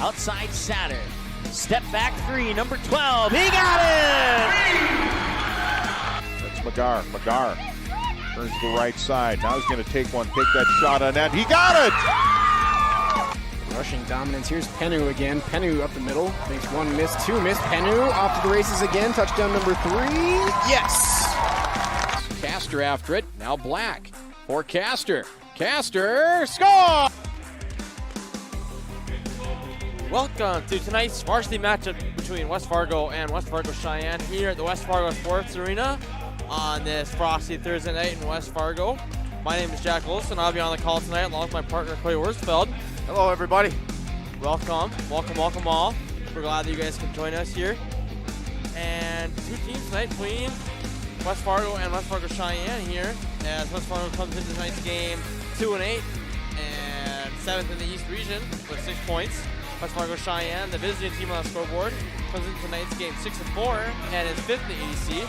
Outside Saturn. Step back three, number 12. He got it! That's McGar. McGar turns to the right side. Now he's going to take that shot on net. He got it! Rushing dominance. Here's Penu again. Penu up the middle. Makes one miss, two miss. Penu off to the races again. Touchdown number 3. Yes! Castor after it. Now Black for Castor. Castor, score! Welcome to tonight's varsity matchup between West Fargo and West Fargo Sheyenne here at the West Fargo Sports Arena on this frosty Thursday night in West Fargo. My name is Jack Olson. I'll be on the call tonight along with my partner Clay Worsfeld. Hello, everybody. Welcome all. We're glad that you guys can join us here. And two teams tonight between West Fargo and West Fargo Sheyenne here, as West Fargo comes into tonight's game 2-8 and 7th in the East Region with 6 points. West Fargo Sheyenne, the visiting team on the scoreboard, comes into tonight's game 6-4 and is 5th in the EDC.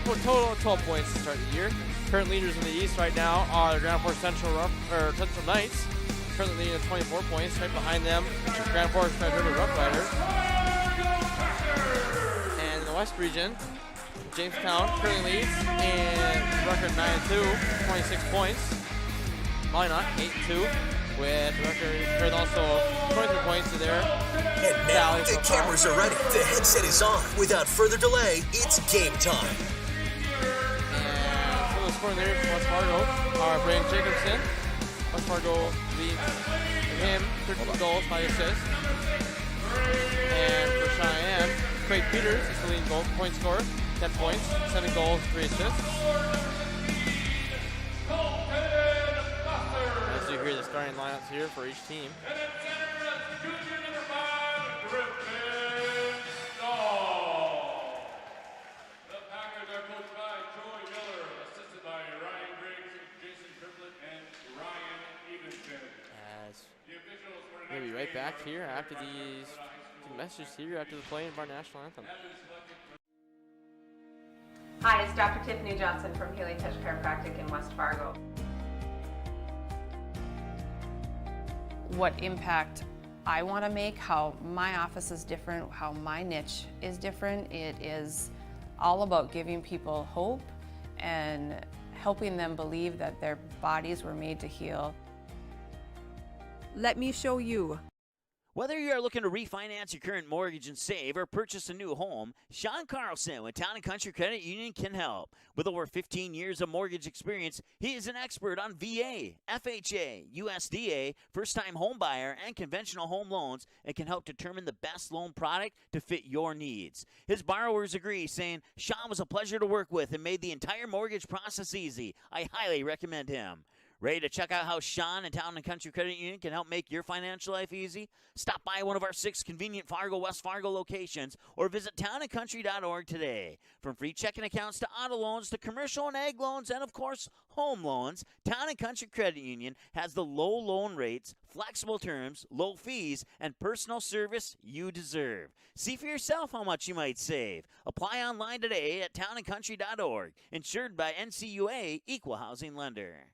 For a total of 12 points to start the year. Current leaders in the East right now are the Grand Forks Central Knights, currently leading at 24 points. Right behind them, Grand Forks Red River Rough Riders. And in the West Region, Jamestown currently leads in record 9-2, 26 points. Minot 8-2 with record also 23 points to their And now the cameras are ready. The headset is on. Without further delay, it's game time. And some of the scoring leaders from West Fargo are Brandon Jacobson. West Fargo leads him 13 goals, 5 assists. And for Sheyenne, Craig Peters is the leading point scorer, 10 points, 7 goals, 3 assists. As you hear the starting lineups here for each team. We'll be right back here after these messages here after the play of our national anthem. Hi, it's Dr. Tiffany Johnson from Healing Touch Chiropractic in West Fargo. What impact I want to make, how my office is different, how my niche is different. It is all about giving people hope and helping them believe that their bodies were made to heal. Let me show you. Whether you are looking to refinance your current mortgage and save or purchase a new home, Sean Carlson with Town & Country Credit Union can help. With over 15 years of mortgage experience, he is an expert on VA, FHA, USDA, first-time home buyer, and conventional home loans and can help determine the best loan product to fit your needs. His borrowers agree, saying, Sean was a pleasure to work with and made the entire mortgage process easy. I highly recommend him. Ready to check out how Sean and Town & Country Credit Union can help make your financial life easy? Stop by one of our 6 convenient Fargo, West Fargo locations or visit townandcountry.org today. From free checking accounts to auto loans to commercial and ag loans and, of course, home loans, Town & Country Credit Union has the low loan rates, flexible terms, low fees, and personal service you deserve. See for yourself how much you might save. Apply online today at townandcountry.org. Insured by NCUA Equal Housing Lender.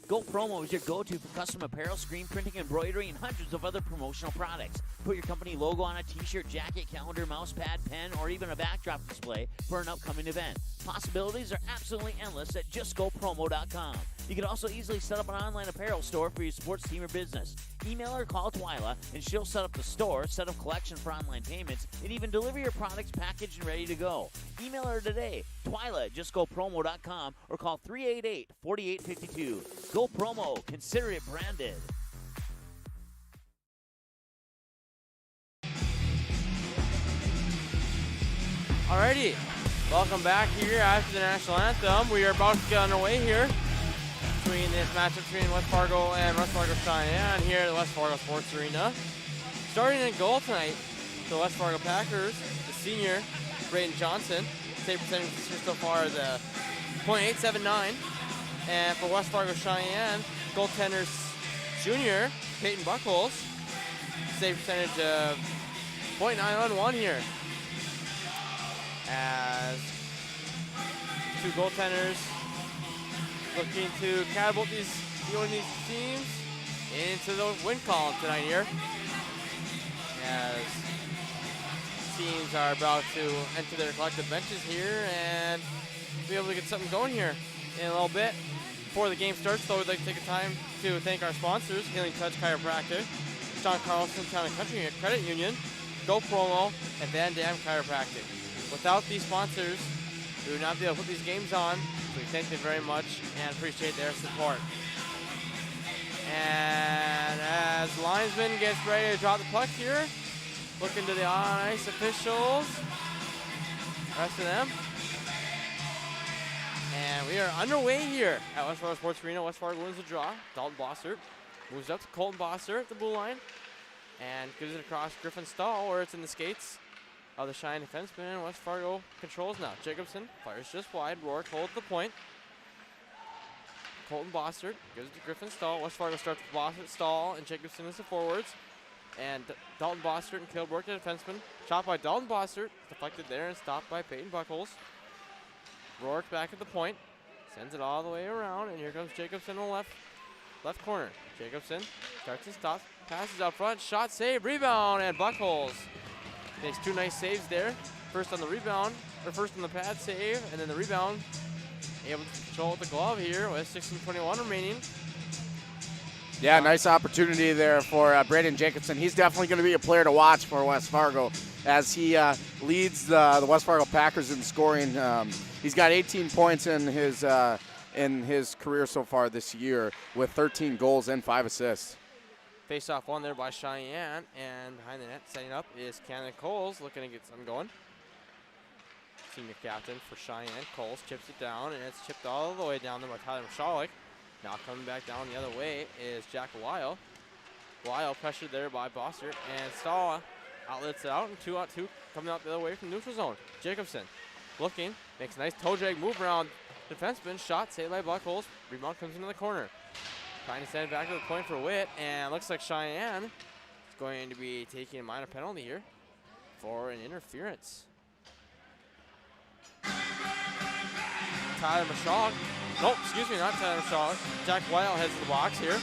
Go Promo is your go-to for custom apparel, screen printing, embroidery, and hundreds of other promotional products. Put your company logo on a t-shirt, jacket, calendar, mouse pad, pen, or even a backdrop display for an upcoming event. Possibilities are absolutely endless at justgopromo.com. You can also easily set up an online apparel store for your sports team or business. Email or call Twyla, and she'll set up the store, set up collection for online payments, and even deliver your products packaged and ready to go. Email her today, Twyla at justgopromo.com, or call 388-4852. Go Promo. Consider it branded. Alrighty, welcome back here after the national anthem. We are about to get underway here between this matchup between West Fargo and West Fargo Sheyenne here at the West Fargo Sports Arena. Starting in goal tonight, the West Fargo Packers, the senior, Braden Johnson. Save percentage so far is a .879. And for West Fargo Sheyenne, goaltenders junior, Peyton Buckholz, save percentage of .911 here. As two goaltenders looking to catapult these teams into the win column tonight here. As teams are about to enter their collective benches here and be able to get something going here in a little bit. Before the game starts, though, we'd like to take a time to thank our sponsors, Healing Touch Chiropractic, John Carlson Town and Country Credit Union, Go Promo, and Van Dam Chiropractic. Without these sponsors, we would not be able to put these games on, so we thank them very much and appreciate their support. And as the linesman gets ready to drop the puck here, looking to the ice officials, rest of them. And we are underway here at West Fargo Sports Arena. West Fargo wins the draw. Dalton Bossert moves up to Colton Bossert at the blue line and gives it across Griffin Stahl where it's in the skates of the Sheyenne defenseman. And West Fargo controls now. Jacobson fires just wide. Rourke holds the point. Colton Bossert gives it to Griffin Stahl. West Fargo starts with Bossert, Stahl, and Jacobson as the forwards. And Dalton Bossert and Caleb Rourke, the defenseman. Shot by Dalton Bossert, deflected there and stopped by Peyton Buckholz. Rourke back at the point, sends it all the way around, and here comes Jacobson in the left corner. Jacobson starts and stops, passes up front, shot, save, rebound, and Buckholz makes two nice saves there. First on the rebound, or first on the pad save, and then the rebound. Able to control with the glove here with 16:21 remaining. Yeah, nice opportunity there for Braden Jacobson. He's definitely going to be a player to watch for West Fargo as he leads the West Fargo Packers in scoring. He's got 18 points in his career so far this year with 13 goals and 5 assists. Face-off one there by Sheyenne, and behind the net setting up is Cannon Coles looking to get something going. Senior captain for Sheyenne, Coles chips it down, and it's chipped all the way down there by Tyler Mashalik. Now coming back down the other way is Jack Weil. Weil pressured there by Bossert, and Stahl outlets it out, and 2-on-2 coming out the other way from neutral zone. Jacobson looking, makes a nice toe drag move around defenseman, shot saved by Buckholz. Rebound comes into the corner. Trying to send it back to the point for Witt, and looks like Sheyenne is going to be taking a minor penalty here for an interference. Tyler Mashalik. Nope, excuse me, not Tyler Mashalik. Jack Weil heads to the box here.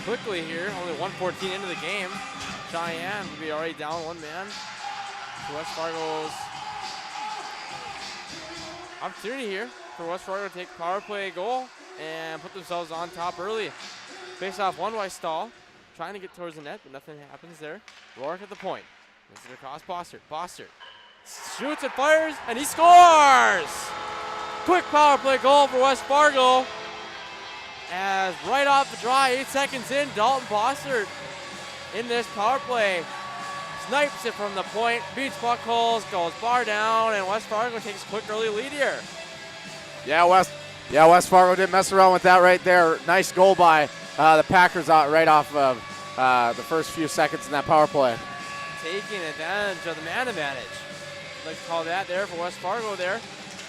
Quickly here, only 1:14 into the game. Sheyenne will be already down one man to West Fargo's opportunity here for West Fargo to take a power play goal and put themselves on top early. Face off one by Stahl, trying to get towards the net, but nothing happens there. Rourke at the point. This is across Bossert. Bossert shoots and fires, and he scores! Quick power play goal for West Fargo. As right off the draw, 8 seconds in, Dalton Bossert in this power play snipes it from the point, beats Buckholz, goes bar down, and West Fargo takes a quick early lead here. Yeah, West Fargo didn't mess around with that right there. Nice goal by the Packers out right off of the first few seconds in that power play. Taking advantage of the man advantage. Like to call that there for West Fargo there.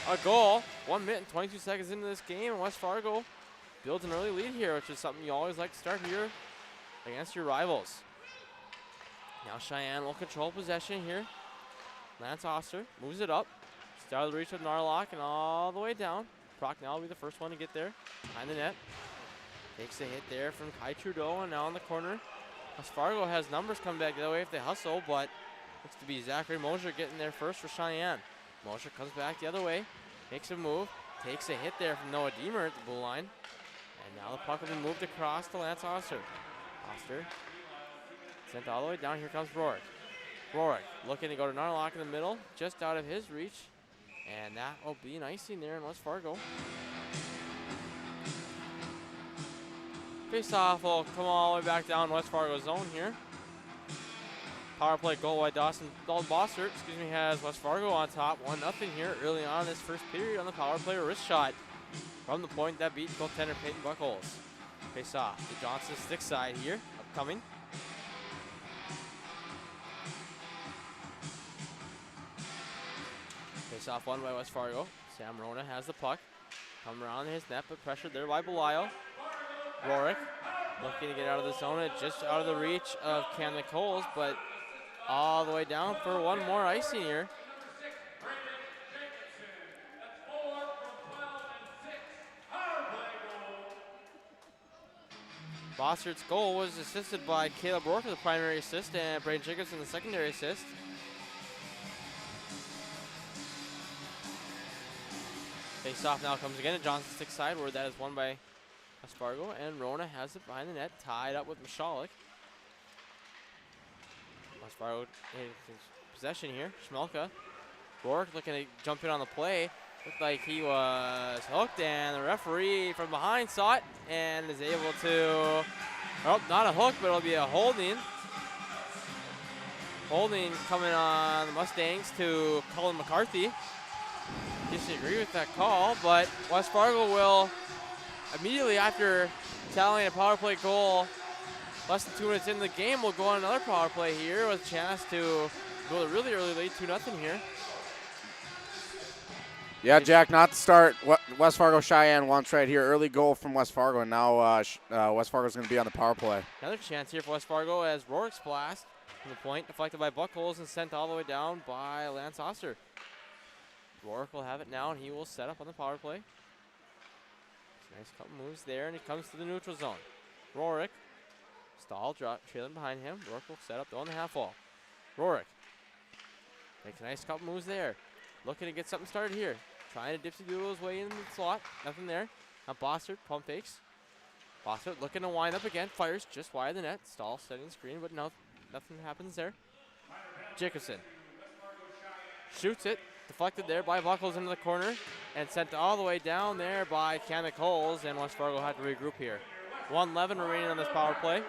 A goal, 1 minute and 22 seconds into this game, and West Fargo builds an early lead here, which is something you always like to start here against your rivals. Now Sheyenne will control possession here. Lance Oster moves it up. Just out of the reach of Narlock and all the way down. Procknell will be the first one to get there behind the net. Takes a hit there from Kai Trudeau, and now in the corner. West Fargo has numbers coming back the other way if they hustle, but looks to be Zachary Mosher getting there first for Sheyenne. Mosher comes back the other way, makes a move, takes a hit there from Noah Deemer at the blue line. And now the puck will be moved across to Lance Oster. Oster sent all the way down. Here comes Rourke. Rourke looking to go to Narlock in the middle, just out of his reach. And that will be an icing there in West Fargo. Face-off will come all the way back down West Fargo zone here. Power play goal by Dalton Bossert, has West Fargo on top, 1-0 here early on this first period on the power play wrist shot from the point that beat goaltender Peyton Buckholz. Face off to Johnson stick side here, upcoming. Face off one by West Fargo. Sam Rona has the puck. Come around his net, but pressured there by Belial. Rourke looking to get out of the zone, just out of the reach of Camden Coles, but all the way down for one more icing here. Bossert's goal was assisted by Caleb Rourke with the primary assist and Braden Jacobson the secondary assist. Face-off now comes again to Johnson's stick side, where that is won by West Fargo, and Rona has it behind the net, tied up with Mishalik. West Fargo in possession here. Schmelka. Rourke looking to jump in on the play. Looked like he was hooked, and the referee from behind saw it and is able to, oh, not a hook, but it'll be a holding. Holding coming on the Mustangs to Cullen McCarthy. Disagree with that call, but West Fargo will immediately after tallying a power play goal less than 2 minutes into the game, will go on another power play here with a chance to go a really early lead, 2-0 here. Yeah, Jack, not to start West Fargo Cheyenne once right here. Early goal from West Fargo, and now West Fargo's going to be on the power play. Another chance here for West Fargo as Rourke's blast from the point, deflected by Buckholz and sent all the way down by Lance Oster. Rourke will have it now, and he will set up on the power play. Nice couple moves there, and he comes to the neutral zone. Rourke, stall, drop, trailing behind him. Rourke will set up on the half wall. Rourke makes a nice couple moves there. Looking to get something started here. Trying to dipsy doodle his way in the slot. Nothing there. Now Bossert, pump fakes. Bossert looking to wind up again. Fires just wide of the net. Stall setting the screen, but no, nothing happens there. Jacobson shoots it. Deflected there by Buckholz into the corner and sent all the way down there by Kamek Holes, and West Fargo had to regroup here. 1:11 remaining on this power play.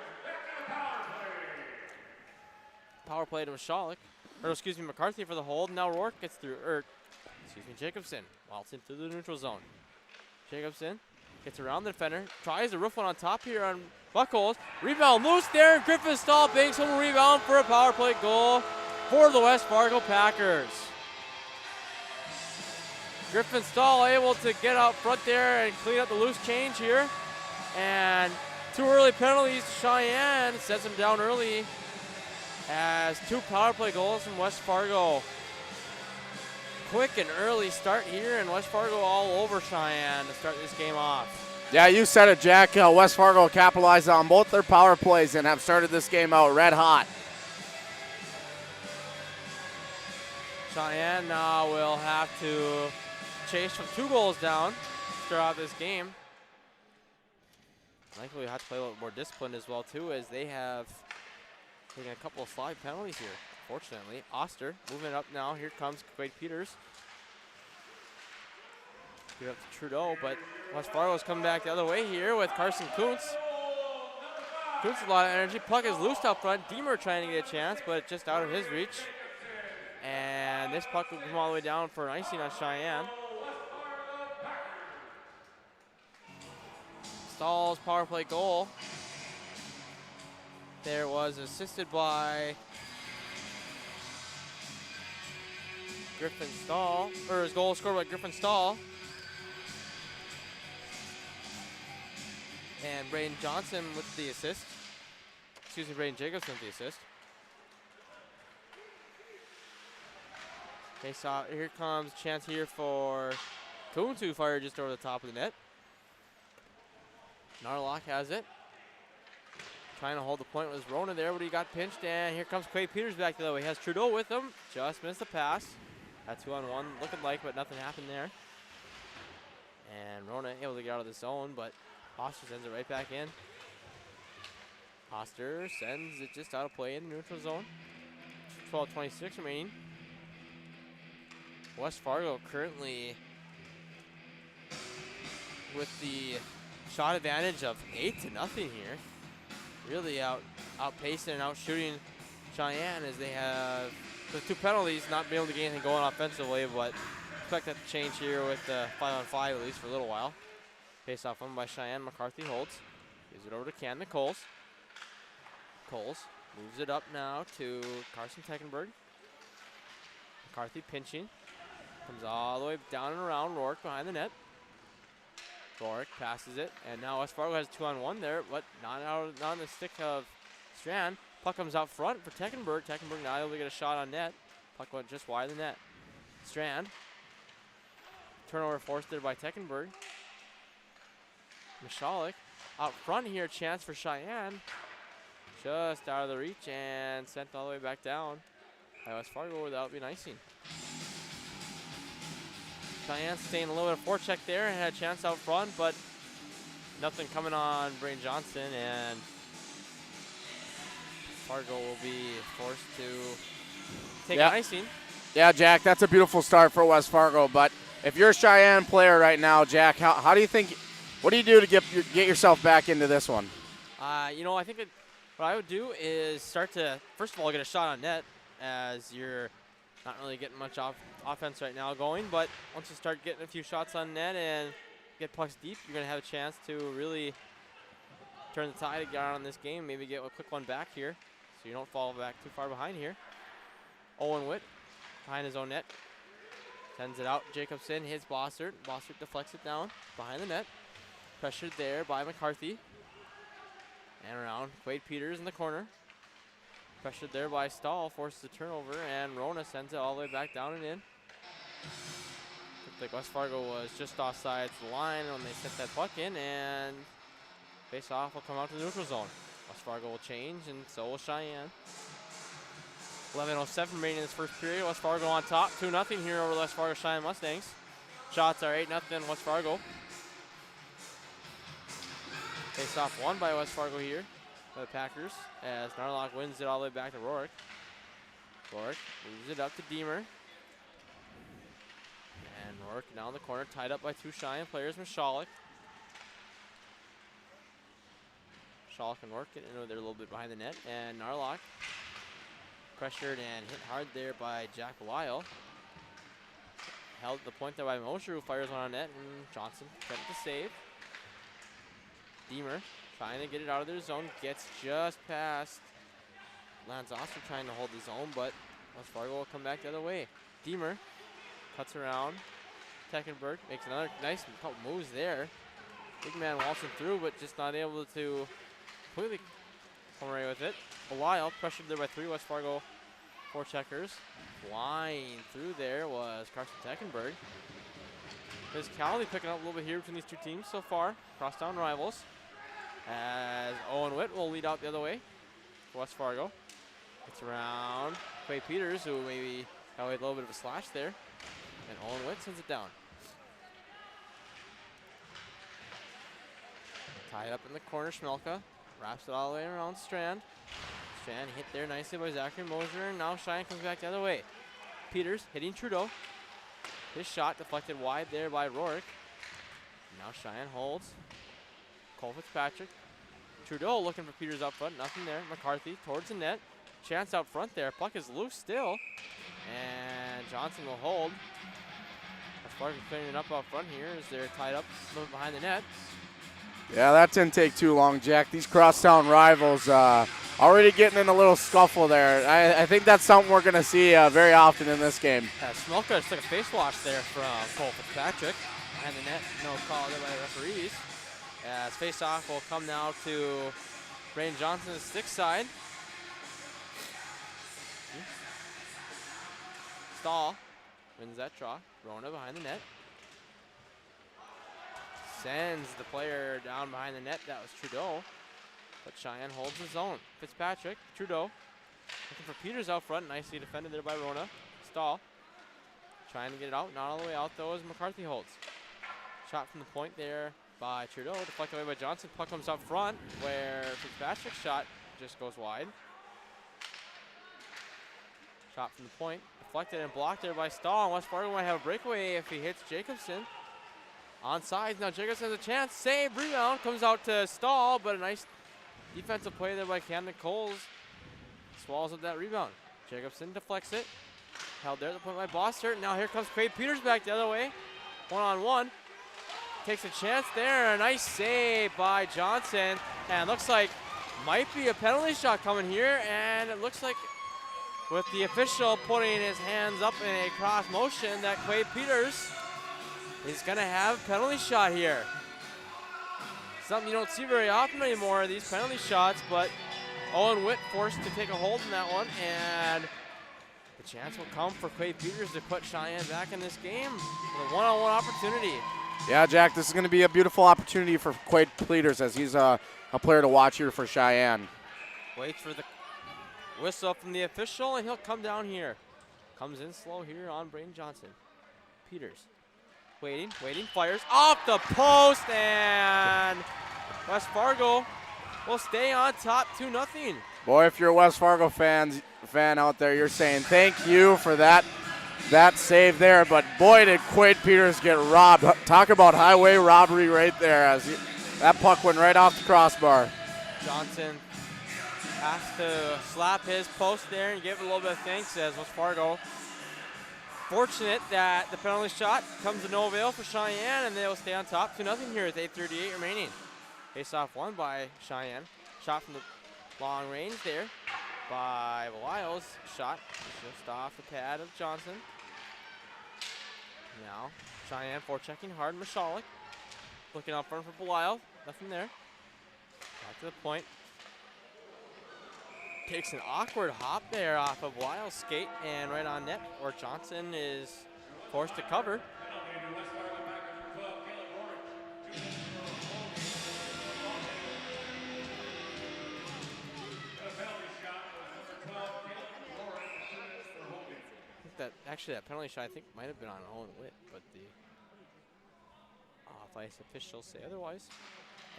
Power play to Mishalik, or excuse me, McCarthy for the hold. Now Rourke gets through, Jacobson waltzing through the neutral zone. Jacobson gets around the defender, tries to roof one on top here on Buckholz. Rebound loose there, and Griffin Stahl banks home a rebound for a power play goal for the West Fargo Packers. Griffin Stahl able to get out front there and clean up the loose change here. And 2 early penalties to Cheyenne sets him down early as 2 power play goals from West Fargo. Quick and early start here, and West Fargo all over Cheyenne to start this game off. Yeah, you said it, Jack. West Fargo capitalized on both their power plays and have started this game out red hot. Cheyenne now will have to chase from 2 goals down to start out this game. Likely we have to play a little more disciplined as well too, as they have taken a couple of slide penalties here. Fortunately, Oster moving up now. Here comes Quade Peters. Give it up to Trudeau, but West Fargo's coming back the other way here with Carson Kuntz. Kuntz a lot of energy. Puck is loose up front. Deemer trying to get a chance, but just out of his reach. And this puck will come all the way down for an icing on Cheyenne. Stahl's power play goal there was assisted by Griffin Stahl, or his goal scored by Griffin Stahl. And Braden Johnson with the assist. Excuse me, Braden Jacobson with the assist. Okay, so here comes a chance here for Kuntz, who fired just over the top of the net. Narlock has it. Trying to hold the point with Rona there, but he got pinched, and here comes Quade Peters back the other way. He has Trudeau with him. Just missed the pass. That 2-on-1 looking like, but nothing happened there. And Rona able to get out of the zone, but Oster sends it right back in. Oster sends it just out of play in the neutral zone. 12:26 remaining. West Fargo currently with the shot advantage of 8-0 here. Really outpacing and outshooting Cheyenne as they have, with 2 penalties, not being able to get anything going offensively, but expect that to change here with the 5-on-5 at least for a little while. Face off one by Cheyenne. McCarthy holds. Gives it over to Cannon Coles. Coles moves it up now to Carson Teckenberg. McCarthy pinching. Comes all the way down and around Rourke behind the net. Rourke passes it, and now West Fargo has 2-on-1 there, but not on the stick of Strand. Puck comes out front for Teckenberg. Teckenberg not able to get a shot on net. Puck went just wide of the net. Strand. Turnover forced there by Teckenberg. Mishalik out front here, chance for Sheyenne. Just out of the reach and sent all the way back down by West Fargo without being icing. Cheyenne staying a little bit of forecheck there and had a chance out front, but nothing coming on Brain Johnson, and Fargo will be forced to take an icing. Yeah, Jack, that's a beautiful start for West Fargo, but if you're a Sheyenne player right now, Jack, how do you think, what do you do to get yourself back into this one? You know, I think what I would do is start to, first of all, get a shot on net, as you're not really getting much offense right now going, but once you start getting a few shots on net and get pucks deep, you're going to have a chance to really turn the tide, get on this game, maybe get a quick one back here so you don't fall back too far behind here. Owen Witt behind his own net. Sends it out. Jacobson hits Bossert. Bossert deflects it down behind the net. Pressured there by McCarthy. And around. Quade Peters in the corner. Pressured there by Stahl. Forces a turnover. And Rona sends it all the way back down and in. Looked like West Fargo was just offside the line when they sent that puck in. And face off will come out to the neutral zone. West Fargo will change, and so will Sheyenne. 11:07 remaining in this first period. West Fargo on top, 2-0 here over West Fargo Cheyenne Mustangs. Shots are 8-0 West Fargo. Face off won by West Fargo here by the Packers, as Narlock wins it all the way back to Rourke. Rourke moves it up to Deemer. And Rourke now in the corner, tied up by two Cheyenne players, Mishalik. Mishalik and Rourke getting into there a little bit behind the net, and Narlock pressured and hit hard there by Jack Lyle. Held at the point there by Mosher, who fires one on net, and Johnson kept the save. Deemer trying to get it out of their zone, gets just past Lance Oster trying to hold the zone, but West Fargo will come back the other way. Deemer cuts around. Teckenberg makes another nice couple moves there. Big man waltzing through, but just not able to completely come away with it. Lyle pressured there by three West Fargo forecheckers. Flying through there was Carson Teckenberg. Physicality picking up a little bit here between these two teams so far. Crosstown rivals. As Owen Witt will lead out the other way for West Fargo. It's around Quay Peters, who maybe got away with a little bit of a slash there. And Owen Witt sends it down. Tied up in the corner, Schmelka wraps it all the way around Strand. Strand hit there nicely by Zachary Moser, and now Cheyenne comes back the other way. Peters hitting Trudeau. His shot deflected wide there by Rourke. Now Cheyenne holds. Cole Fitzpatrick. Trudeau looking for Peters up front, nothing there. McCarthy towards the net. Chance out front there. Puck is loose still. And Johnson will hold. West Fargo clearing it up out front here as they're tied up a little behind the net. Yeah, that didn't take too long, Jack. These crosstown rivals already getting in a little scuffle there. I think that's something we're going to see very often in this game. Smolka just took a face wash there from Cole Fitzpatrick. Behind the net, no call there by the referees. As face-off will come now to Brain Johnson's stick side. Stahl wins that draw. Rona behind the net. Sends the player down behind the net. That was Trudeau. But Cheyenne holds the zone. Fitzpatrick, Trudeau. Looking for Peters out front. Nicely defended there by Rona. Stahl trying to get it out. Not all the way out though as McCarthy holds. Shot from the point there by Trudeau. Deflected away by Johnson. Puck comes up front where Fitzpatrick's shot just goes wide. Shot from the point. Deflected and blocked there by Stahl. And West Fargo might have a breakaway if he hits Jacobson. Onside, now Jacobson has a chance. Save, rebound, comes out to Stahl, but a nice defensive play there by Camden Coles. Swallows up that rebound. Jacobson deflects it. Held there at the point by Bossert. Now here comes Quade Peters back the other way. One-on-one. Takes a chance there. A nice save by Johnson. And looks like might be a penalty shot coming here. And it looks like with the official putting his hands up in a cross motion that Quade Peters is going to have a penalty shot here. Something you don't see very often anymore, these penalty shots, but Owen Witt forced to take a hold in that one, and the chance will come for Quade Peters to put Cheyenne back in this game with a one-on-one opportunity. Yeah, Jack, this is going to be a beautiful opportunity for Quade Peters as he's a player to watch here for Sheyenne. Waits for the whistle from the official, and he'll come down here. Comes in slow here on Braden Johnson. Peters waiting, fires off the post, and West Fargo will stay on top 2-0. Boy, if you're a West Fargo fan out there, you're saying thank you for that save there. But boy, did Quade Peters get robbed. Talk about highway robbery right there as that puck went right off the crossbar. Johnson has to slap his post there and give a little bit of thanks as West Fargo. Fortunate that the penalty shot comes to no avail for Sheyenne, and they will stay on top 2-0 here with 8:38 remaining. Face-off won by Sheyenne. Shot from the long range there by Belial's shot just off the pad of Johnson. Now Sheyenne forechecking hard. Mashalik looking out front for Belial. Nothing there. Back to the point. Takes an awkward hop there off of Belial's skate and right on net, where Johnson is forced to cover. That penalty shot I think might have been on Owen Witt, but the off-ice officials say otherwise.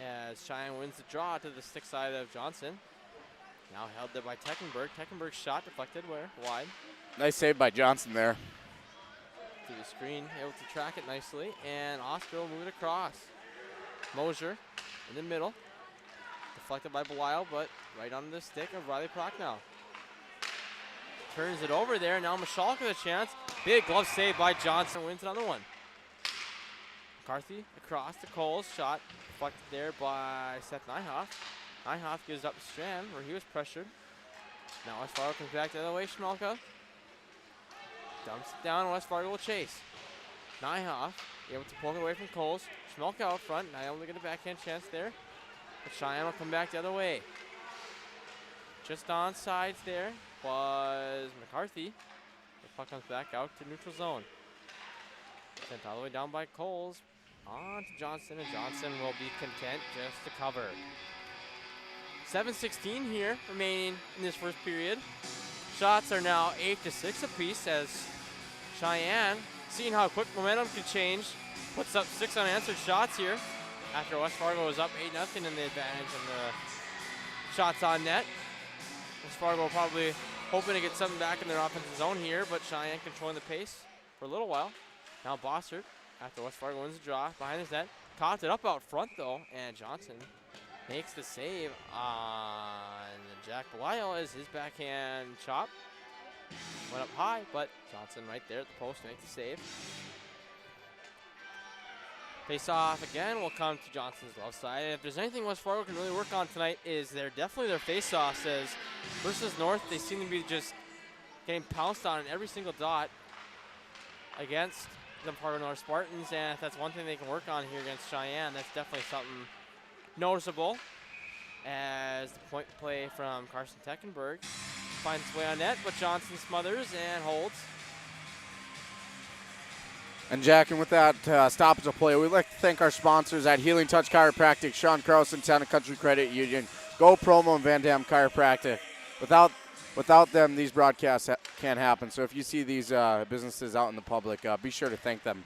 As Sheyenne wins the draw to the stick side of Johnson. Now held there by Teckenberg. Teckenberg's shot deflected wide. Nice save by Johnson there. To the screen, able to track it nicely, and Oscar will move it across. Mosier in the middle. Deflected by Belial, but right on the stick of Riley Prochnow. Turns it over there. Now Mashalik with a chance. Big glove save by Johnson. Wins another one. McCarthy across to Coles. Shot deflected there by Seth Nyhoff. Nyhoff gives up the strand where he was pressured. Now West Fargo comes back the other way. Schmelka dumps it down. West Fargo will chase. Nyhoff able to poke it away from Coles. Schmelka out front. Not able to get a backhand chance there. But Sheyenne will come back the other way. Just on sides there was McCarthy. The puck comes back out to neutral zone. Sent all the way down by Coles. On to Johnson, and Johnson will be content just to cover. 7:16 here remaining in this first period. Shots are now 8-6 apiece as Sheyenne, seeing how quick momentum can change, puts up 6 unanswered shots here after West Fargo was up 8-0 in the advantage in the shots on net. West Fargo probably hoping to get something back in their offensive zone here, but Sheyenne controlling the pace for a little while. Now Bossert, after West Fargo wins the draw, behind his net. Caught it up out front though, and Johnson makes the save on Jack Belial as his backhand chop went up high, but Johnson right there at the post makes the save. Face off again will come to Johnson's left side. And if there's anything West Fargo can really work on tonight is definitely their face-offs, as versus North they seem to be just getting pounced on in every single dot against the Fargo North Spartans, and if that's one thing they can work on here against Sheyenne, that's definitely something noticeable. As the point play from Carson Teckenberg finds its way on net, but Johnson smothers and holds. And Jack, and with that stoppage of play, we'd like to thank our sponsors at Healing Touch Chiropractic, Sean Carlson, Town and Country Credit Union, Go Promo, and Van Dam Chiropractic. Without them, these broadcasts can't happen. So if you see these businesses out in the public, be sure to thank them.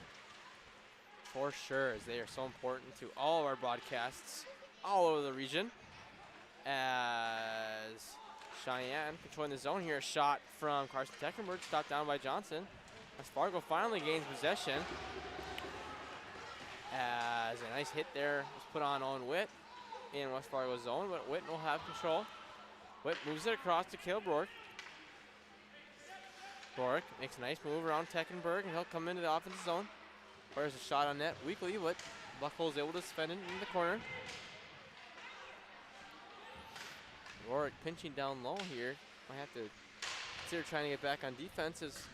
For sure, as they are so important to all of our broadcasts all over the region. As Sheyenne controlling the zone here, a shot from Carson Teckenberg, stopped down by Johnson. As Fargo finally gains possession. As a nice hit there was put on Owen Witt in West Fargo's zone, but Witt will have control. Witt moves it across to Caleb Rourke. Rourke makes a nice move around Teckenberg, and he'll come into the offensive zone. Fires a shot on net weakly, but Buckle is able to defend it in the corner. Rourke pinching down low here. Might have to consider trying to get back on defense, as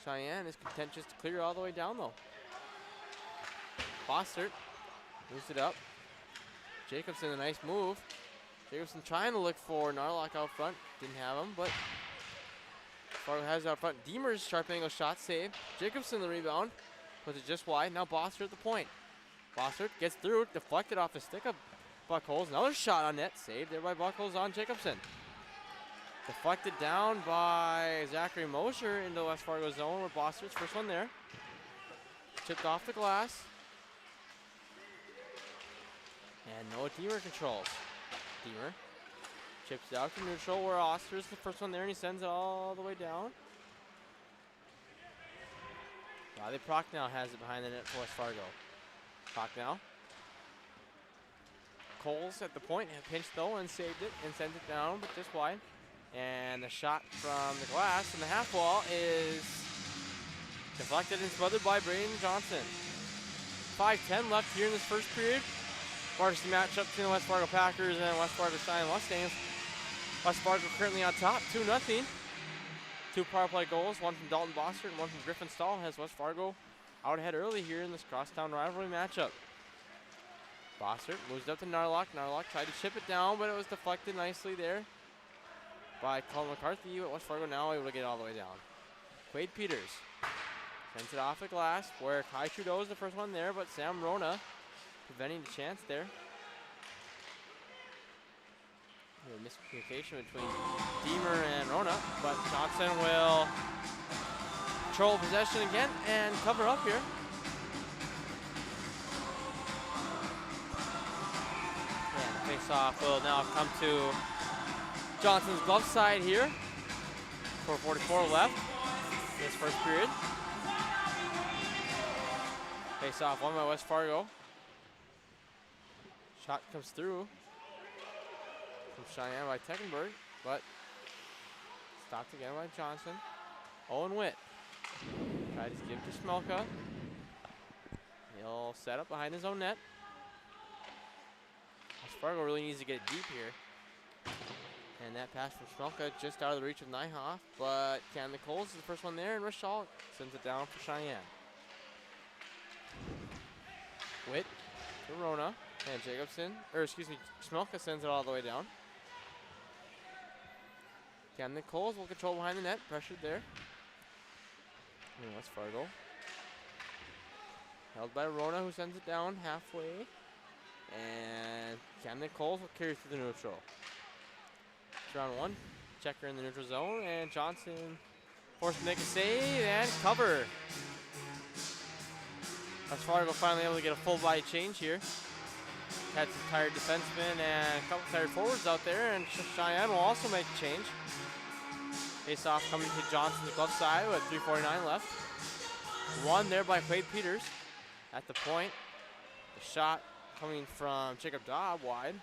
Sheyenne is content just to clear all the way down though. Bossert moves it up. Jacobson, a nice move. Jacobson trying to look for Narlock out front. Didn't have him, but Fargo has it out front. Deemer's sharp angle shot save. Jacobson the rebound. Puts it just wide. Now Bossert at the point. Bossert gets through, deflected off the stick of Buckholz. Another shot on net, saved there by Buckholz on Jacobson. Deflected down by Zachary Mosher into West Fargo zone with Bossert's first one there. Chipped off the glass. And Noah Deemer controls. Deemer chips it out to neutral where Oster's the first one there and he sends it all the way down. Riley Prochnow has it behind the net for West Fargo. Prochnow. Coles at the point, pinched though and saved it and sent it down, but just wide. And the shot from the glass and the half wall is deflected and smothered by Braden Johnson. 5:10 left here in this first period. Varsity matchup between the West Fargo Packers and West Fargo Cheyenne Mustangs. West Fargo currently on top, 2-0. 2 power play goals, one from Dalton Bossert and one from Griffin Stahl, has West Fargo out ahead early here in this crosstown rivalry matchup. Bossert moves up to Narlock. Narlock tried to chip it down, but it was deflected nicely there by Colin McCarthy. But West Fargo now able to get it all the way down. Quade Peters sends it off the glass where Kai Trudeau is the first one there, but Sam Rona preventing the chance there. A miscommunication between Deemer and Rona, but Johnson will control possession again and cover up here. And the face-off will now come to Johnson's glove side here. 4:44 left in this first period. Face-off won by West Fargo. Shot comes through from Cheyenne by Teckenberg, but stopped again by Johnson. Owen Witt tries to give it to Smelka. He'll set up behind his own net. West Fargo really needs to get it deep here. And that pass from Smelka just out of the reach of Nyhoff, but Cam Nichols is the first one there, and Rishal sends it down for Cheyenne. Witt to Rona. And Jacobson, or excuse me, Smelka sends it all the way down. Cam Nichols will control behind the net, pressured there. And West Fargo. Held by Rona, who sends it down halfway. And Cam Nichols will carry through the neutral. It's round one. Checker in the neutral zone, and Johnson forced to make a save and cover. West Fargo finally able to get a full body change here. Had some tired defensemen and a couple tired forwards out there, and Cheyenne will also make a change. Face-off coming to Johnson's glove side with 3:49 left. Won there by Quade Peters at the point. The shot coming from Jacob Dobb wide.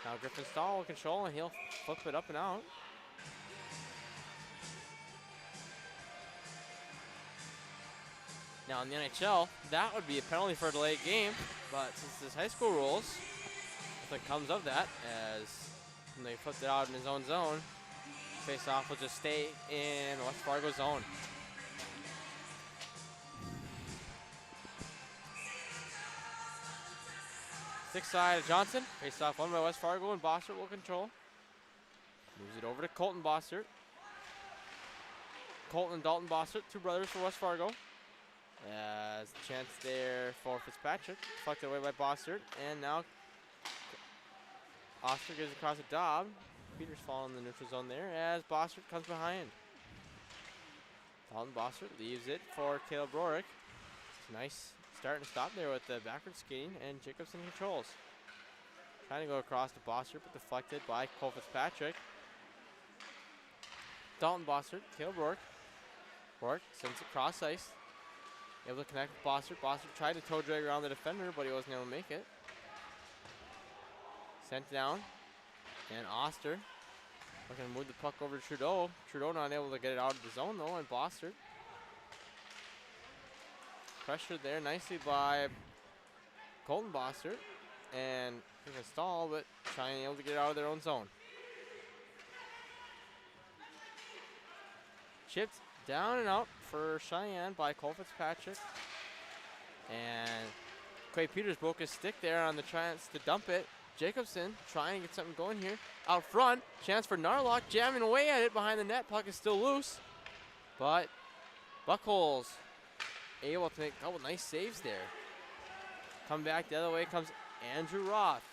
Now Griffin Stahl will control, and he'll flip it up and out. Now in the NHL, that would be a penalty for a delayed game, but since this high school rules, if it comes of that, as when they flipped it out in his own zone, face-off will just stay in West Fargo zone. Sixth side of Johnson, face-off won by West Fargo, and Bossert will control. Moves it over to Colton Bossert. Colton and Dalton Bossert, two brothers for West Fargo. As the chance there for Fitzpatrick, deflected away by Bossert, and now Oster gives across a Dobb. Peters falling in the neutral zone there as Bossert comes behind. Dalton Bossert leaves it for Caleb Rorick. It's a nice start and stop there with the backward skating, and Jacobson controls. Trying to go across to Bossert, but deflected by Cole Fitzpatrick. Dalton Bossert, Caleb Rourke. Rourke sends it cross ice. Able to connect with Bossert. Bossert tried to toe drag around the defender, but he wasn't able to make it. Sent down. And Oster looking to move the puck over to Trudeau. Trudeau not able to get it out of the zone though, and Bossert pressured there nicely by Colton Bossert and Griffin Stahl, but trying able to get it out of their own zone. Chipped down and out for Cheyenne by Cole Fitzpatrick. And Quay Peters broke his stick there on the chance to dump it. Jacobson trying to get something going here. Out front, chance for Narlock, jamming away at it behind the net. Puck is still loose, but Buckholz able to make a couple nice saves there. Come back the other way comes Andrew Roth.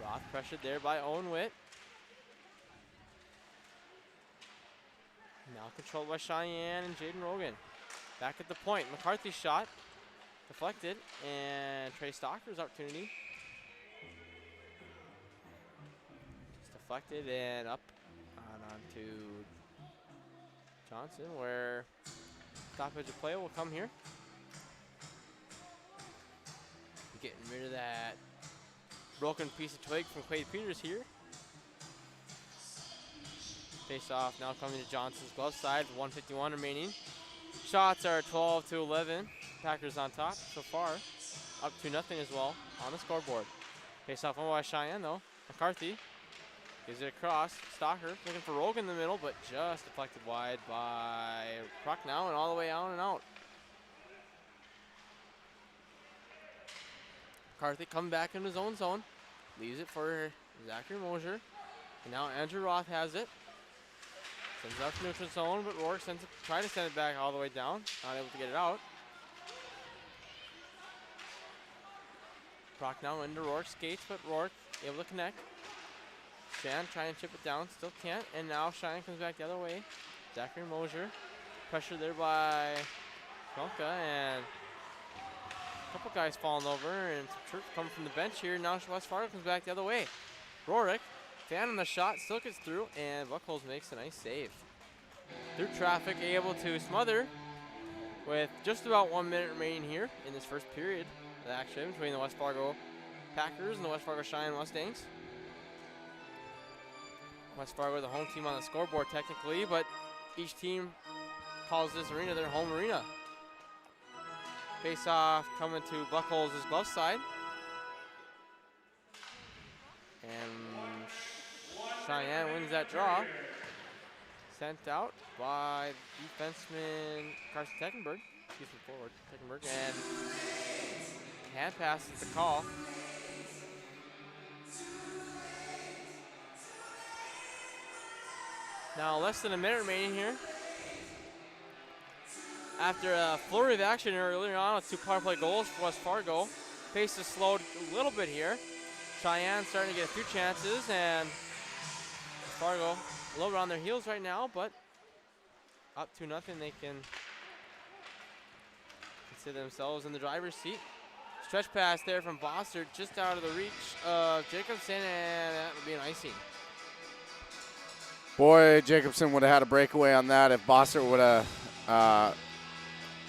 Roth pressured there by Owen Witt. Now controlled by Cheyenne and Jaden Rogan. Back at the point, McCarthy's shot. Deflected, and Trey Stocker's opportunity. Just deflected and up on to Johnson, where stoppage of play will come here. Getting rid of that broken piece of twig from Quade Peters here. Face off now coming to Johnson's glove side, 1:51 remaining. Shots are 12-11. Packers on top so far. Up 2-0 as well on the scoreboard. Face off one by Cheyenne though. McCarthy gives it across. Stalker looking for Rogan in the middle, but just deflected wide by Prochnow and all the way out and out. McCarthy coming back in his own zone. Leaves it for Zachary Mosier. And now Andrew Roth has it. Sends it out to neutral zone, but Rourke try to send it back all the way down. Not able to get it out. Prochnow into Rourke, skates, but Rourke able to connect. Shan trying to chip it down, still can't. And now Cheyenne comes back the other way. Zachary Mosier. Pressure there by Smelka, and a couple guys falling over, and some troops coming from the bench here. Now West Fargo comes back the other way. Rourke, fan on the shot, still gets through, and Buckholz makes a nice save. Through traffic, able to smother with just about 1 minute remaining here in this first period of action between the West Fargo Packers and the West Fargo Cheyenne Mustangs. West Fargo, the home team on the scoreboard technically, but each team calls this arena their home arena. Face off coming to Buckholz' glove side. And Cheyenne wins that draw. Sent out by defenseman Carson Teckenberg. Excuse me, forward Teckenberg. And hand pass is the call. Now less than a minute remaining here. After a flurry of action earlier on with 2 power play goals for West Fargo, pace has slowed a little bit here. Cheyenne starting to get a few chances, and West Fargo a little bit on their heels right now, but up 2-0, they can consider themselves in the driver's seat. Stretch pass there from Bossert, just out of the reach of Jacobson, and that would be an icing. Boy, Jacobson would have had a breakaway on that if Bossert would have,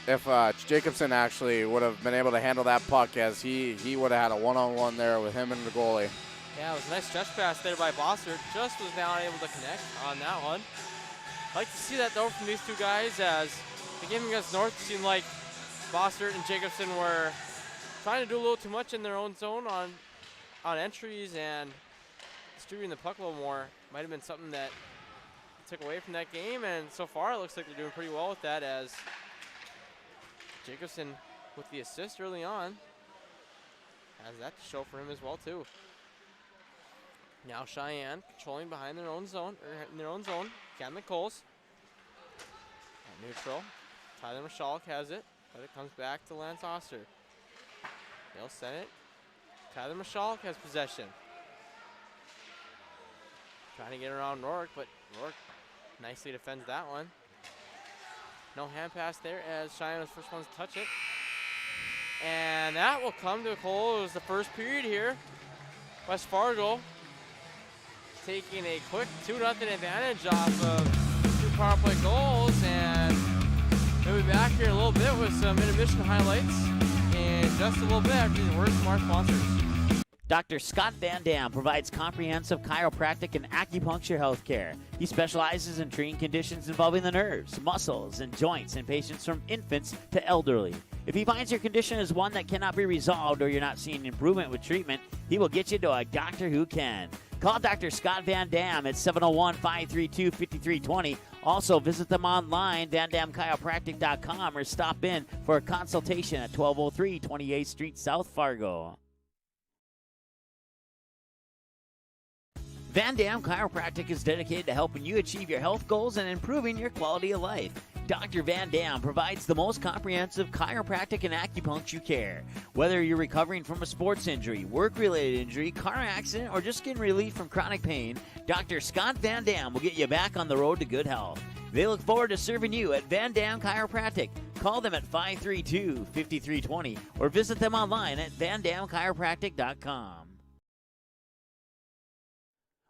if Jacobson actually would have been able to handle that puck, as he would have had a one-on-one there with him and the goalie. Yeah, it was a nice stretch pass there by Bossert. Just was now able to connect on that one. I like to see that though from these two guys, as the game against North seemed like Bossert and Jacobson were trying to do a little too much in their own zone on entries, and distributing the puck a little more might have been something that took away from that game, and so far it looks like they're doing pretty well with that, as Jacobson with the assist early on has that to show for him as well too. Now Cheyenne controlling behind their own zone, Cam McColes at neutral. Tyler Michalk has it, but it comes back to Lance Oster. They'll send it. Tyler Michalk has possession. Trying to get around Rourke, but Rourke nicely defends that one. No hand pass there, as Cheyenne was the first ones to touch it. And that will come to a close the first period here. West Fargo taking a quick 2-0 advantage off of 2 power play goals, and we'll be back here in a little bit with some intermission highlights in just a little bit after these words from our sponsors. Dr. Scott Van Dam provides comprehensive chiropractic and acupuncture health care. He specializes in treating conditions involving the nerves, muscles, and joints in patients from infants to elderly. If he finds your condition is one that cannot be resolved or you're not seeing improvement with treatment, he will get you to a doctor who can. Call Dr. Scott Van Dam at 701-532-5320. Also, visit them online, vandamchiropractic.com, or stop in for a consultation at 1203 28th Street, South Fargo. Van Dam Chiropractic is dedicated to helping you achieve your health goals and improving your quality of life. Dr. Van Dam provides the most comprehensive chiropractic and acupuncture care. Whether you're recovering from a sports injury, work-related injury, car accident, or just getting relief from chronic pain, Dr. Scott Van Dam will get you back on the road to good health. They look forward to serving you at Van Dam Chiropractic. Call them at 532-5320 or visit them online at vandamchiropractic.com.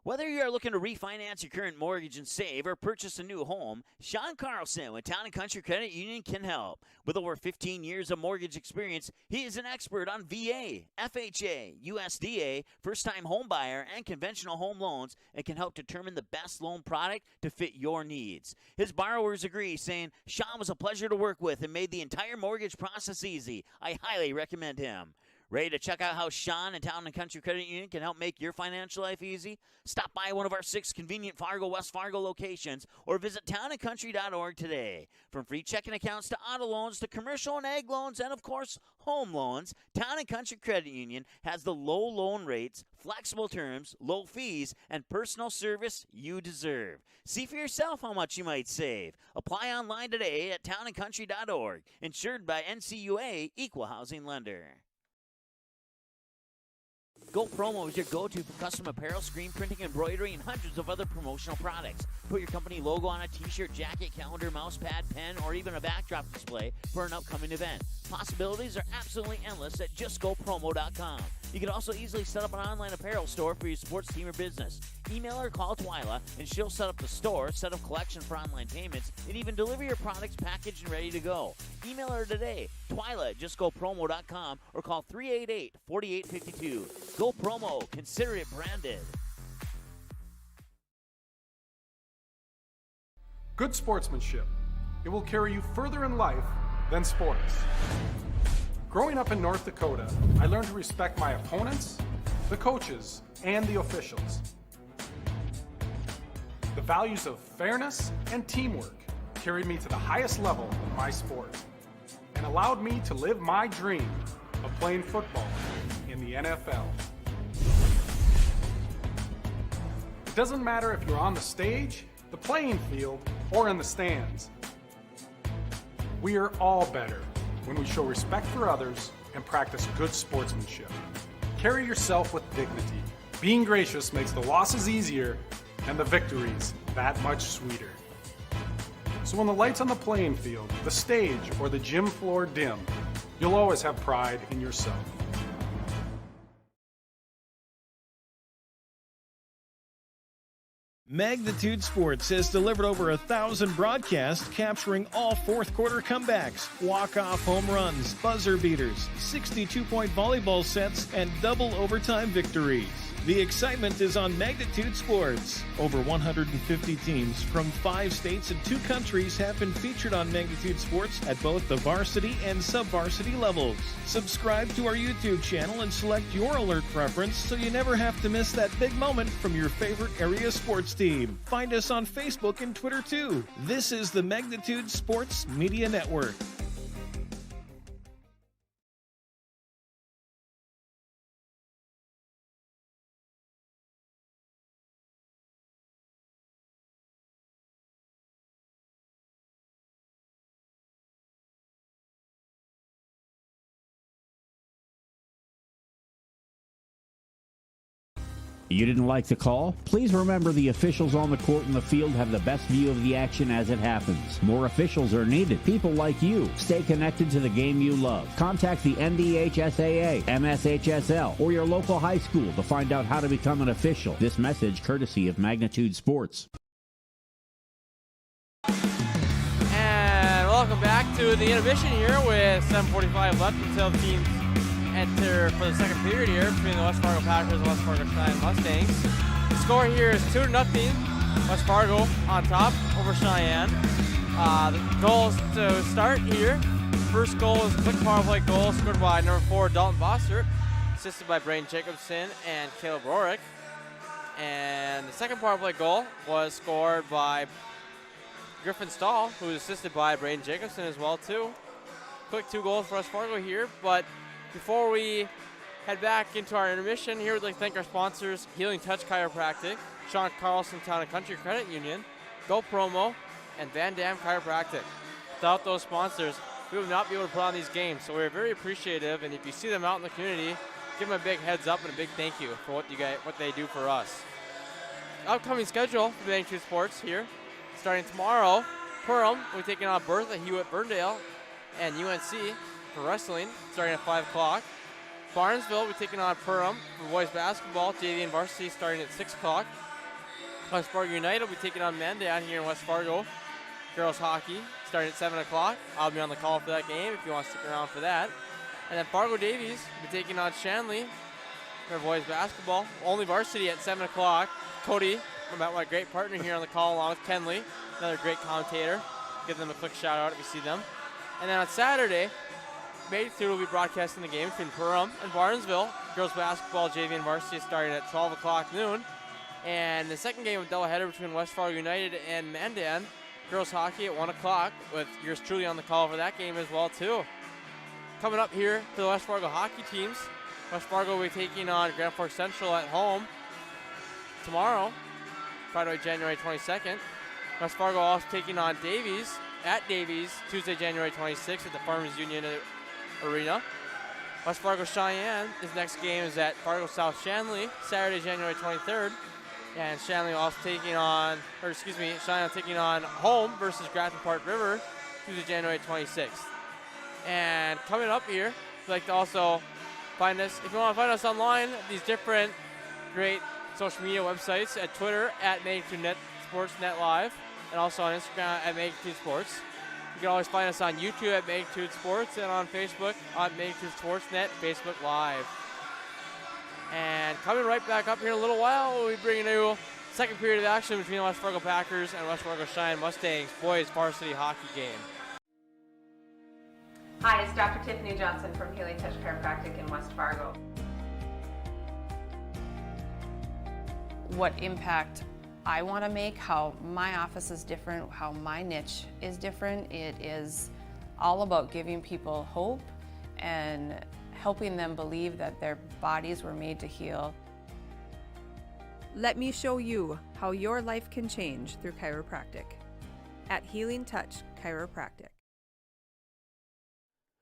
Whether you are looking to refinance your current mortgage and save or purchase a new home, Sean Carlson with Town & Country Credit Union can help. With over 15 years of mortgage experience, he is an expert on VA, FHA, USDA, first-time home buyer, and conventional home loans and can help determine the best loan product to fit your needs. His borrowers agree, saying, Sean was a pleasure to work with and made the entire mortgage process easy. I highly recommend him. Ready to check out how Sean and Town & Country Credit Union can help make your financial life easy? Stop by one of our 6 convenient Fargo, West Fargo locations or visit townandcountry.org today. From free checking accounts to auto loans to commercial and ag loans and, of course, home loans, Town & Country Credit Union has the low loan rates, flexible terms, low fees, and personal service you deserve. See for yourself how much you might save. Apply online today at townandcountry.org. Insured by NCUA, Equal Housing Lender. Go Promo is your go-to for custom apparel, screen printing, embroidery, and hundreds of other promotional products. Put your company logo on a t-shirt, jacket, calendar, mouse pad, pen, or even a backdrop display for an upcoming event. Possibilities are absolutely endless at justgopromo.com. You can also easily set up an online apparel store for your sports team or business. Email or call Twyla, and she'll set up the store, set up collection for online payments, and even deliver your products packaged and ready to go. Email her today, Twyla at justgopromo.com, or call 388-4852. Go Promo. Consider it branded. Good sportsmanship. It will carry you further in life than sports. Growing up in North Dakota, I learned to respect my opponents, the coaches, and the officials. The values of fairness and teamwork carried me to the highest level in my sport and allowed me to live my dream of playing football in the NFL. It doesn't matter if you're on the stage, the playing field, or in the stands. We are all better when we show respect for others and practice good sportsmanship. Carry yourself with dignity. Being gracious makes the losses easier and the victories that much sweeter. So when the lights on the playing field, the stage, or the gym floor dim, you'll always have pride in yourself. Magnitude Sports has delivered over 1,000 broadcasts capturing all fourth quarter comebacks, walk-off home runs, buzzer beaters, 62-point volleyball sets, and double overtime victories. The excitement is on Magnitude Sports. Over 150 teams from 5 states and 2 countries have been featured on Magnitude Sports at both the varsity and sub-varsity levels. Subscribe to our YouTube channel and select your alert preference so you never have to miss that big moment from your favorite area sports team. Find us on Facebook and Twitter too. This is the Magnitude Sports Media Network. You didn't like the call? Please remember the officials on the court and the field have the best view of the action as it happens. More officials are needed. People like you. Stay connected to the game you love. Contact the NDHSAA, MSHSL, or your local high school to find out how to become an official. This message courtesy of Magnitude Sports. And welcome back to the intermission here with 7:45 left until the teams enter for the second period here between the West Fargo Packers and West Fargo Cheyenne Mustangs. The score here is 2-0. West Fargo on top over Cheyenne. The goals to start here. First goal is a quick power play goal scored by number 4 Dalton Bossert, assisted by Braden Jacobson and Caleb Rorick. And the second power play goal was scored by Griffin Stahl, who is assisted by Braden Jacobson as well too. Quick 2 goals for West Fargo here, but before we head back into our intermission here, we'd like to thank our sponsors, Healing Touch Chiropractic, Sean Carlson Town & Country Credit Union, Go Promo, and Van Dam Chiropractic. Without those sponsors, we would not be able to put on these games. So we're very appreciative, and if you see them out in the community, give them a big heads up and a big thank you for what they do for us. Upcoming schedule for Magnitude Sports here. Starting tomorrow, Perham will be taking on Bertha, Hewitt, Ferndale, and UNC for wrestling, starting at 5 o'clock. Barnesville will be taking on Perham for boys basketball, JV and varsity, starting at 6 o'clock. West Fargo United will be taking on Mandan here in West Fargo. Girls hockey, starting at 7 o'clock. I'll be on the call for that game if you want to stick around for that. And then Fargo Davies will be taking on Shanley for boys basketball. Only varsity at 7 o'clock. Cody, my great partner here on the call, along with Kenley, another great commentator. Give them a quick shout out if you see them. And then on Saturday, Magnitude will be broadcasting the game between Perham and Barnesville. Girls basketball, JV and varsity, starting at 12 o'clock noon. And the second game of doubleheader between West Fargo United and Mandan. Girls hockey at 1 o'clock, with yours truly on the call for that game as well too. Coming up here for the West Fargo hockey teams, West Fargo will be taking on Grand Forks Central at home tomorrow, Friday, January 22nd. West Fargo also taking on Davies at Davies Tuesday, January 26th at the Farmers Union Arena. West Fargo Cheyenne, his next game is at Fargo South Shanley, Saturday, January 23rd. And Shanley also Cheyenne taking on home versus Grafton Park River, Tuesday, January 26th. And coming up here, you'd like to also find us, if you want to find us online, these different great social media websites at Twitter at Magnitude Sports Net Live, and also on Instagram at Magnitude Sports. You can always find us on YouTube at Magnitude Sports and on Facebook on Magnitude Sports Net Facebook Live. And coming right back up here in a little while, we'll be bringing you second period of action between the West Fargo Packers and West Fargo Cheyenne Mustangs boys varsity hockey game. Hi, it's Dr. Tiffany Johnson from Healing Touch Chiropractic in West Fargo. What impact I want to make, how my office is different, how my niche is different. It is all about giving people hope and helping them believe that their bodies were made to heal. Let me show you how your life can change through chiropractic at Healing Touch Chiropractic.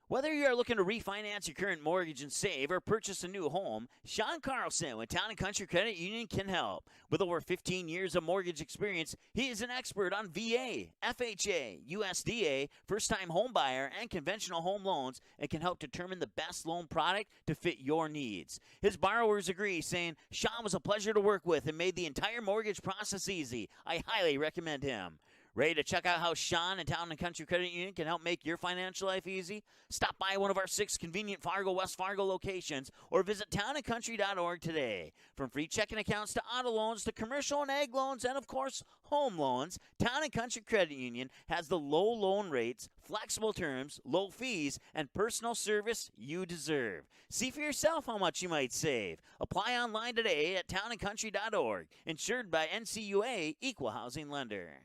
Whether you are looking to refinance your current mortgage and save or purchase a new home, Sean Carlson with Town & Country Credit Union can help. With over 15 years of mortgage experience, he is an expert on VA, FHA, USDA, first-time home buyer, and conventional home loans, and can help determine the best loan product to fit your needs. His borrowers agree, saying, Sean was a pleasure to work with and made the entire mortgage process easy. I highly recommend him. Ready to check out how Sean and Town & Country Credit Union can help make your financial life easy? Stop by one of our 6 convenient Fargo, West Fargo locations or visit townandcountry.org today. From free checking accounts to auto loans to commercial and ag loans and, of course, home loans, Town & Country Credit Union has the low loan rates, flexible terms, low fees, and personal service you deserve. See for yourself how much you might save. Apply online today at townandcountry.org. Insured by NCUA Equal Housing Lender.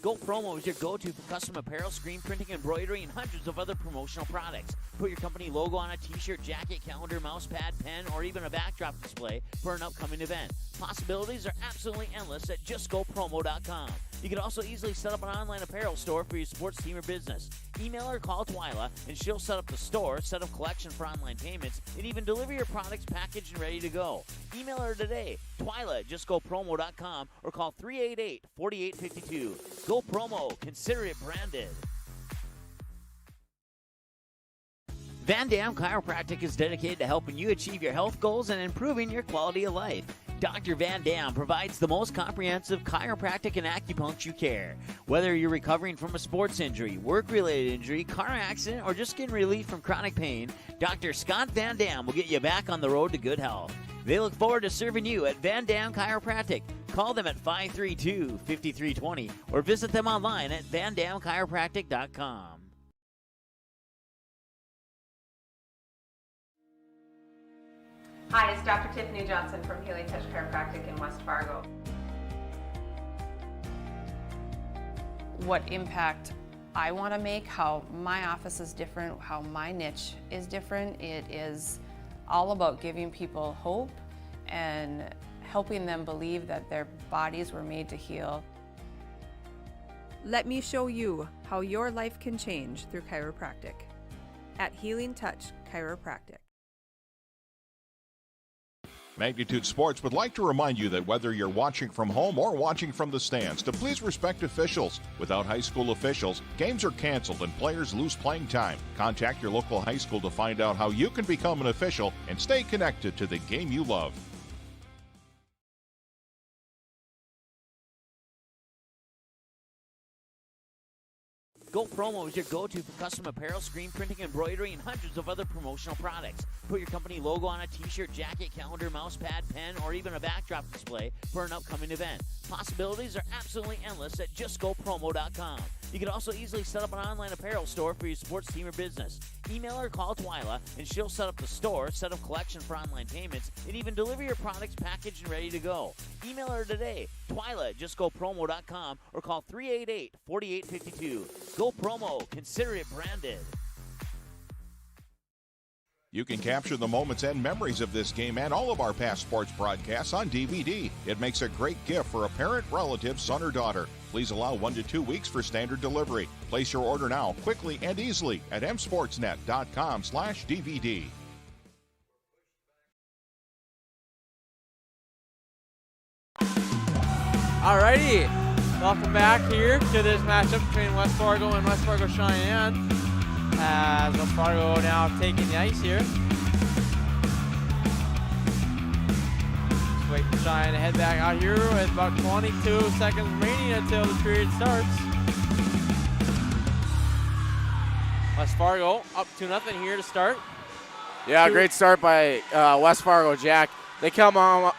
Go Promo is your go-to for custom apparel, screen printing, embroidery, and hundreds of other promotional products. Put your company logo on a t-shirt, jacket, calendar, mouse pad, pen, or even a backdrop display for an upcoming event. Possibilities are absolutely endless at justgopromo.com. You can also easily set up an online apparel store for your sports team or business. Email or call Twyla, and she'll set up the store, set up collection for online payments, and even deliver your products packaged and ready to go. Email her today, Twyla at justgopromo.com, or call 388-4852. Go Promo. Consider it branded. Van Dam Chiropractic is dedicated to helping you achieve your health goals and improving your quality of life. Dr. Van Dam provides the most comprehensive chiropractic and acupuncture care. Whether you're recovering from a sports injury, work-related injury, car accident, or just getting relief from chronic pain, Dr. Scott Van Dam will get you back on the road to good health. They look forward to serving you at Van Dam Chiropractic. Call them at 532-5320 or visit them online at vandamchiropractic.com. Hi, it's Dr. Tiffany Johnson from Healing Touch Chiropractic in West Fargo. What impact I want to make, how my office is different, how my niche is different. It is all about giving people hope and helping them believe that their bodies were made to heal. Let me show you how your life can change through chiropractic at Healing Touch Chiropractic. Magnitude Sports would like to remind you that whether you're watching from home or watching from the stands, to please respect officials. Without high school officials, games are canceled and players lose playing time. Contact your local high school to find out how you can become an official and stay connected to the game you love. Go Promo is your go-to for custom apparel, screen printing, embroidery, and hundreds of other promotional products. Put your company logo on a t-shirt, jacket, calendar, mouse pad, pen, or even a backdrop display for an upcoming event. Possibilities are absolutely endless at justgopromo.com. You can also easily set up an online apparel store for your sports team or business. Email or call Twyla, and she'll set up the store, set up collection for online payments, and even deliver your products packaged and ready to go. Email her today, Twyla at justgopromo.com, or call 388-4852. Go Promo. Consider it branded. You can capture the moments and memories of this game and all of our past sports broadcasts on DVD. It makes a great gift for a parent, relative, son, or daughter. Please allow 1 to 2 weeks for standard delivery. Place your order now, quickly and easily at msportsnet.com/DVD. Alrighty, welcome back here to this matchup between West Fargo and West Fargo Sheyenne. As West Fargo now taking the ice here. Just wait for Sheyenne to head back out here with about 22 seconds remaining until the period starts. West Fargo up 2-0 here to start. Yeah, great start by West Fargo, Jack. They came out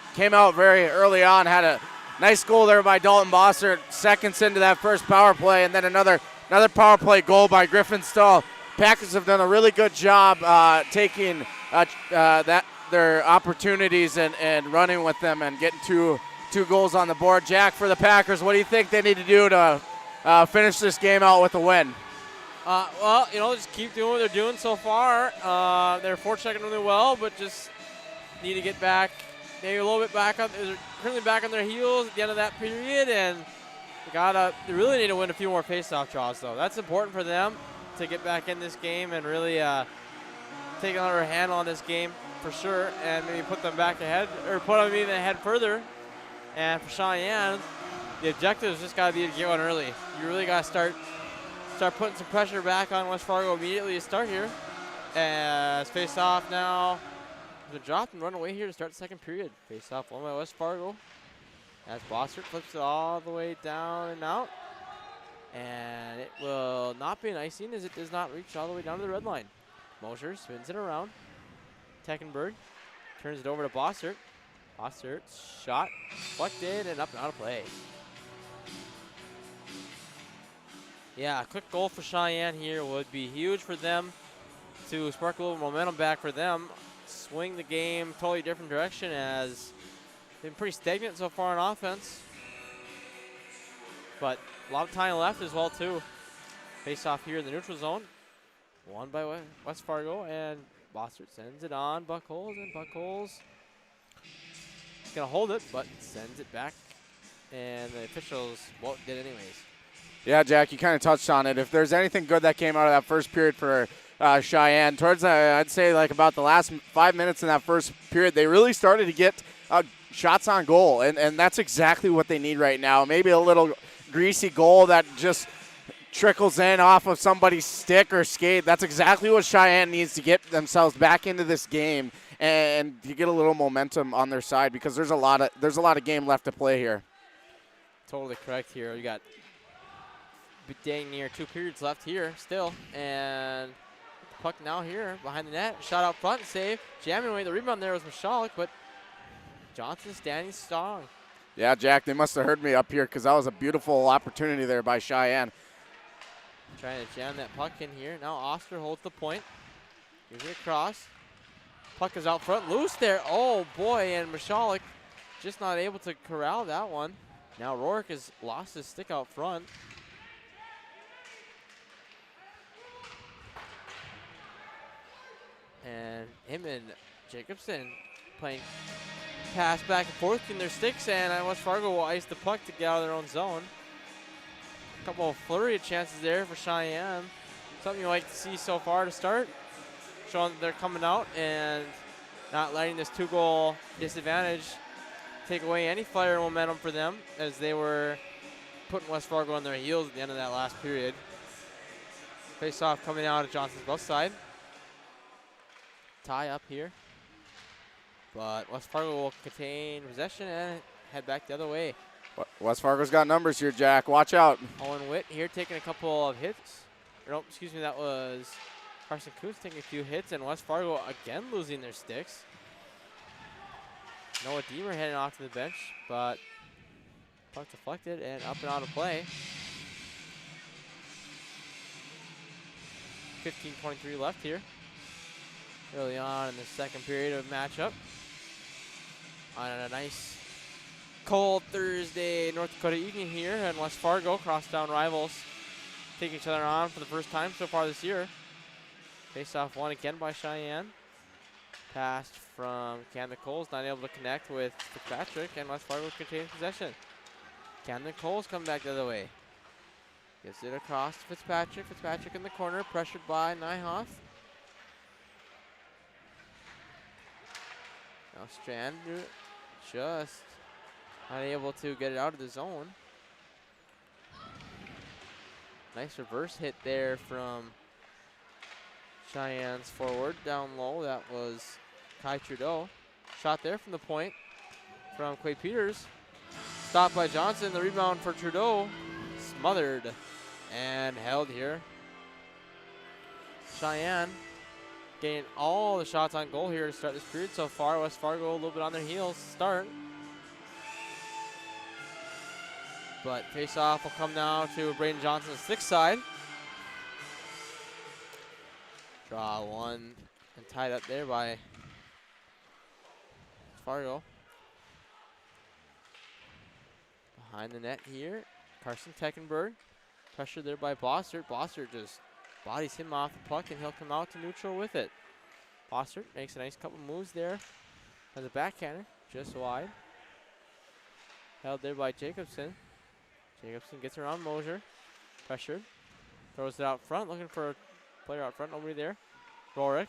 very early on, had a nice goal there by Dalton Bossert, seconds into that first power play, and then another power play goal by Griffin Stahl. Packers have done a really good job taking their opportunities and running with them and getting two goals on the board. Jack, for the Packers, what do you think they need to do to finish this game out with a win? Well, just keep doing what they're doing so far. They're forechecking really well, but just need to get back, maybe a little bit back on. They're currently back on their heels at the end of that period, and they really need to win a few more faceoff draws, though. That's important for them to get back in this game and really take another handle on this game for sure, and maybe put them back ahead or put them even ahead further. And for Sheyenne, the objective has just got to be to get one early. You really got to start putting some pressure back on West Fargo immediately to start here. As face off now, the drop and run away here to start the second period. Face off won by West Fargo. As Bossert flips it all the way down and out. And it will not be an icing as it does not reach all the way down to the red line. Mosher spins it around. Teckenberg turns it over to Bossert. Bossert's shot deflected and up and out of play. Yeah, a quick goal for Sheyenne here would be huge for them to spark a little momentum back for them. Swing the game totally different direction as they've been pretty stagnant so far on offense. But a lot of time left as well, too. Face off here in the neutral zone. Won by West Fargo, and Bossert sends it on Buckholz, and Buckholz is going to hold it, but sends it back, and the officials did anyways. Yeah, Jack, you kind of touched on it. If there's anything good that came out of that first period for Sheyenne, towards I'd say like about the last 5 minutes in that first period, they really started to get shots on goal, and that's exactly what they need right now. Maybe a little greasy goal that just trickles in off of somebody's stick or skate. That's exactly what Sheyenne needs to get themselves back into this game and to get a little momentum on their side, because there's a lot of game left to play here. Totally correct here. You got dang near 2 periods left here still, and the puck now here behind the net. Shot out front, save. Jamming away the rebound there was Mashalik, but Johnson standing strong. Yeah, Jack, they must have heard me up here because that was a beautiful opportunity there by Sheyenne. Trying to jam that puck in here. Now Oster holds the point. Gives it across. Puck is out front, loose there. Oh boy, and Mashalik just not able to corral that one. Now Rourke has lost his stick out front. And him and Jacobson playing pass back and forth in their sticks, and West Fargo will ice the puck to get out of their own zone. A couple of flurry of chances there for Sheyenne. Something you like to see so far to start. Showing that they're coming out and not letting this 2-goal disadvantage take away any fire momentum for them, as they were putting West Fargo on their heels at the end of that last period. Face-off coming out of Johnson's left side. Tie up here. But West Fargo will contain possession and head back the other way. West Fargo's got numbers here, Jack. Watch out. Owen Witt here taking a couple of hits. No, excuse me, that was Carson Kuntz taking a few hits, and West Fargo again losing their sticks. Noah Deemer heading off to the bench, but puck deflected and up and out of play. 15:23 left here. Early on in the second period of matchup. On a nice cold Thursday North Dakota evening here, and West Fargo, crosstown rivals, take each other on for the first time so far this year. Face-off won again by Sheyenne. Passed from Camden Coles, not able to connect with Fitzpatrick, and West Fargo contains possession. Camden Coles coming back the other way. Gives it across to Fitzpatrick. Fitzpatrick in the corner, pressured by Nyhoff. Now Strand just unable to get it out of the zone. Nice reverse hit there from Cheyenne's forward down low. That was Kai Trudeau. Shot there from the point from Quay Peters. Stopped by Johnson. The rebound for Trudeau. Smothered and held here. Sheyenne getting all the shots on goal here to start this period so far. West Fargo a little bit on their heels to start. But face-off will come now to Braden Johnson's 6th side. Draw one and tied up there by Fargo. Behind the net here, Carson Teckenberg. Pressure there by Bossert. Bossert just bodies him off the puck, and he'll come out to neutral with it. Bossert makes a nice couple moves there as a backhander, just wide. Held there by Jacobson. Jacobson gets around Mosier. Pressured. Throws it out front, looking for a player out front. Nobody there. Rorick.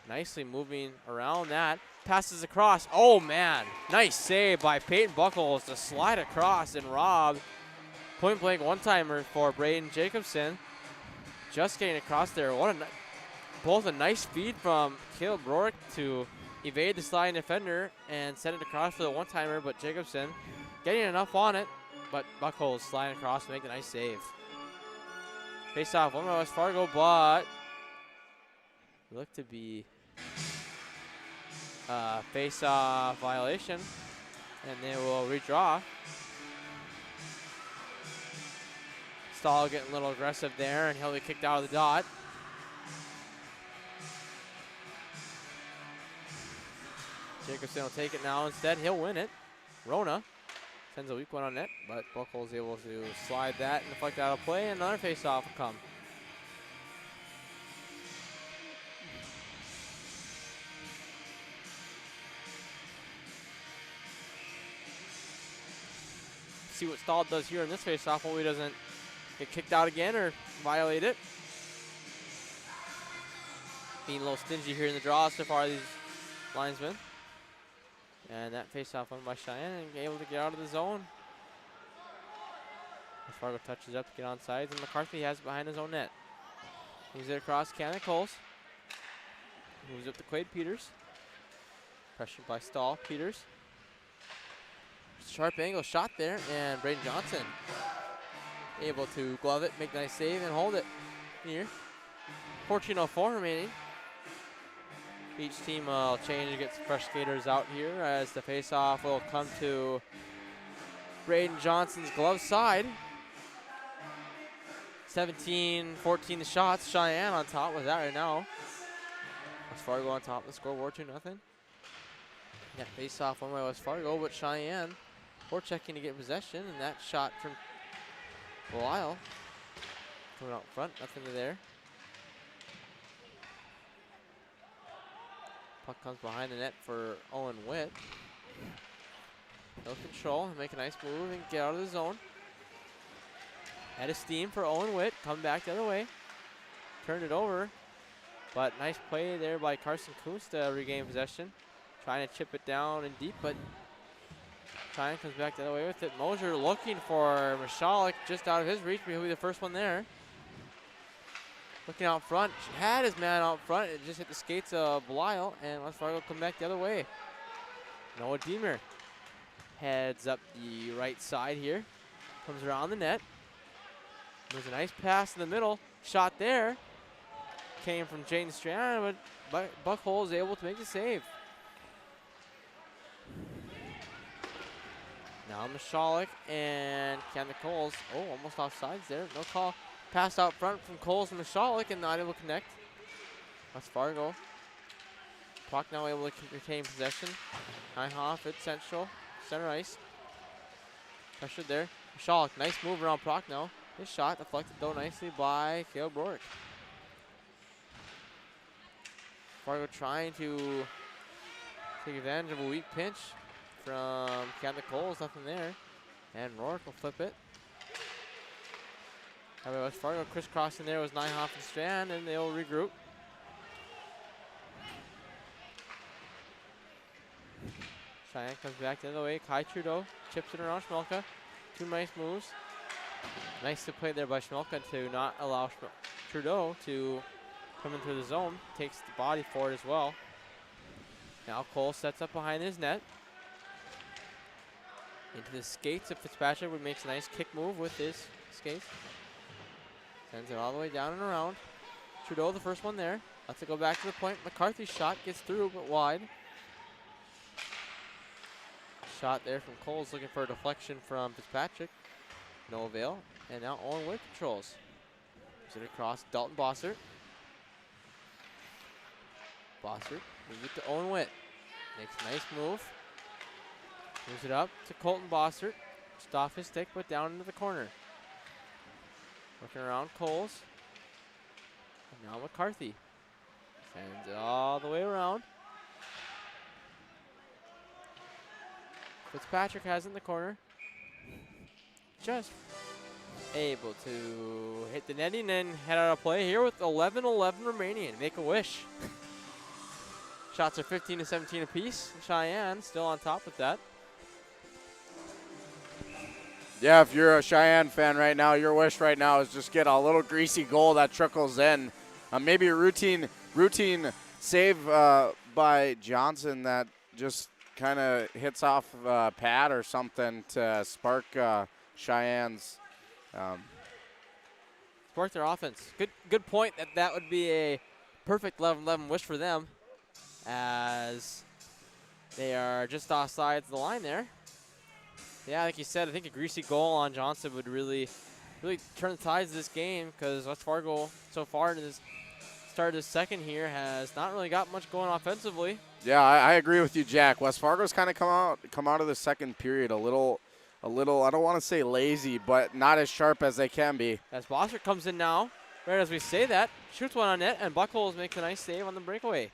Nicely moving around that. Passes across. Oh, man. Nice save by Peyton Buckles to slide across and rob. Point blank one-timer for Braden Jacobson. Just getting across there. Both a nice feed from Caleb Rorick to evade the sliding defender and send it across for the one-timer, but Jacobson getting enough on it. But Buckles sliding across to make a nice save. Face-off, won by West Fargo, but looked to be a face-off violation, and they will redraw. Stahl getting a little aggressive there, and he'll be kicked out of the dot. Jacobson will take it now instead. He'll win it. Rona sends a weak one on net, but Buckles able to slide that and deflect out of play, and another face-off will come. See what Stahl does here in this face-off. Hopefully he doesn't get kicked out again or violate it. Being a little stingy here in the draw so far, these linesmen. And that face-off won by Sheyenne and able to get out of the zone. As Fargo touches up to get on sides, and McCarthy has it behind his own net. Moves it across Cannon Coles. Moves up to Quade Peters. Pressured by Stahl. Peters. Sharp angle shot there, and Braden Johnson able to glove it, make a nice save, and hold it here. 14:04 remaining. Each team will change and get some fresh skaters out here as the face-off will come to Braden Johnson's glove side. 17-14 the shots. Sheyenne on top with that right now. West Fargo on top of the scoreboard, 2-0. Yeah, face-off won by West Fargo, but Sheyenne forechecking to get possession, and that shot from Lyle coming out front, nothing to there. Puck comes behind the net for Owen Witt. No control, make a nice move and get out of the zone. Head of steam for Owen Witt. Come back the other way. Turned it over. But nice play there by Carson Kuntz to regain possession. Trying to chip it down and deep, but Cheyenne comes back the other way with it. Mosier looking for Mashalik just out of his reach, but he'll be the first one there. Looking out front. She had his man out front. It just hit the skates of Belial, and West Fargo come back the other way. Noah Deemer heads up the right side here. Comes around the net. There's a nice pass in the middle. Shot there. Came from Jaden Strand, but Buckholz is able to make the save. Now Mashalik and Camden Coles. Oh, almost offsides there. No call. Pass out front from Coles and Mashalik and not able to connect. West Fargo. Puck now able to retain possession. Nyhoff at central. Center ice. Pressured there. Mashalik, nice move around Proc now. His shot deflected though nicely by Caleb Rourke. Fargo trying to take advantage of a weak pinch from Camden Coles, nothing there. And Rourke will flip it. However, West Fargo crisscrossing there was Nyhoff and Strand, and they'll regroup. Cheyenne comes back the other way. Kai Trudeau chips it around Schmelka. Two nice moves. Nice to play there by Schmelka to not allow Trudeau to come into the zone. Takes the body for it as well. Now Cole sets up behind his net. Into the skates of Fitzpatrick, who makes a nice kick move with his skates. Sends it all the way down and around. Trudeau, the first one there. Lets it go back to the point. McCarthy's shot gets through, but wide. Shot there from Coles, looking for a deflection from Fitzpatrick. No avail. And now Owen Witt controls. Moves it across Dalton Bossert. Bossert moves it to Owen Witt. Makes a nice move. Moves it up to Colton Bossert. Just off his stick, but down into the corner. Looking around Coles. And now McCarthy. Sends it all the way around. Fitzpatrick has it in the corner. Just able to hit the netting and head out of play here with 11:11 remaining. Make a wish. Shots are 15-17 apiece. Cheyenne still on top with that. Yeah, if you're a Cheyenne fan right now, your wish right now is just get a little greasy goal that trickles in. Maybe a routine save by Johnson that just kind of hits off pad or something to spark Cheyenne's. Spark their offense. Good point that would be a perfect 11-11 wish for them, as they are just offsides the line there. Yeah, like you said, I think a greasy goal on Johnson would really turn the tides of this game, because West Fargo so far in this start of the second here has not really got much going offensively. Yeah, I agree with you, Jack. West Fargo's kind of come out of the second period a little. I don't want to say lazy, but not as sharp as they can be. As Bossert comes in now, right as we say that, shoots one on net, and Buckholz makes a nice save on the breakaway.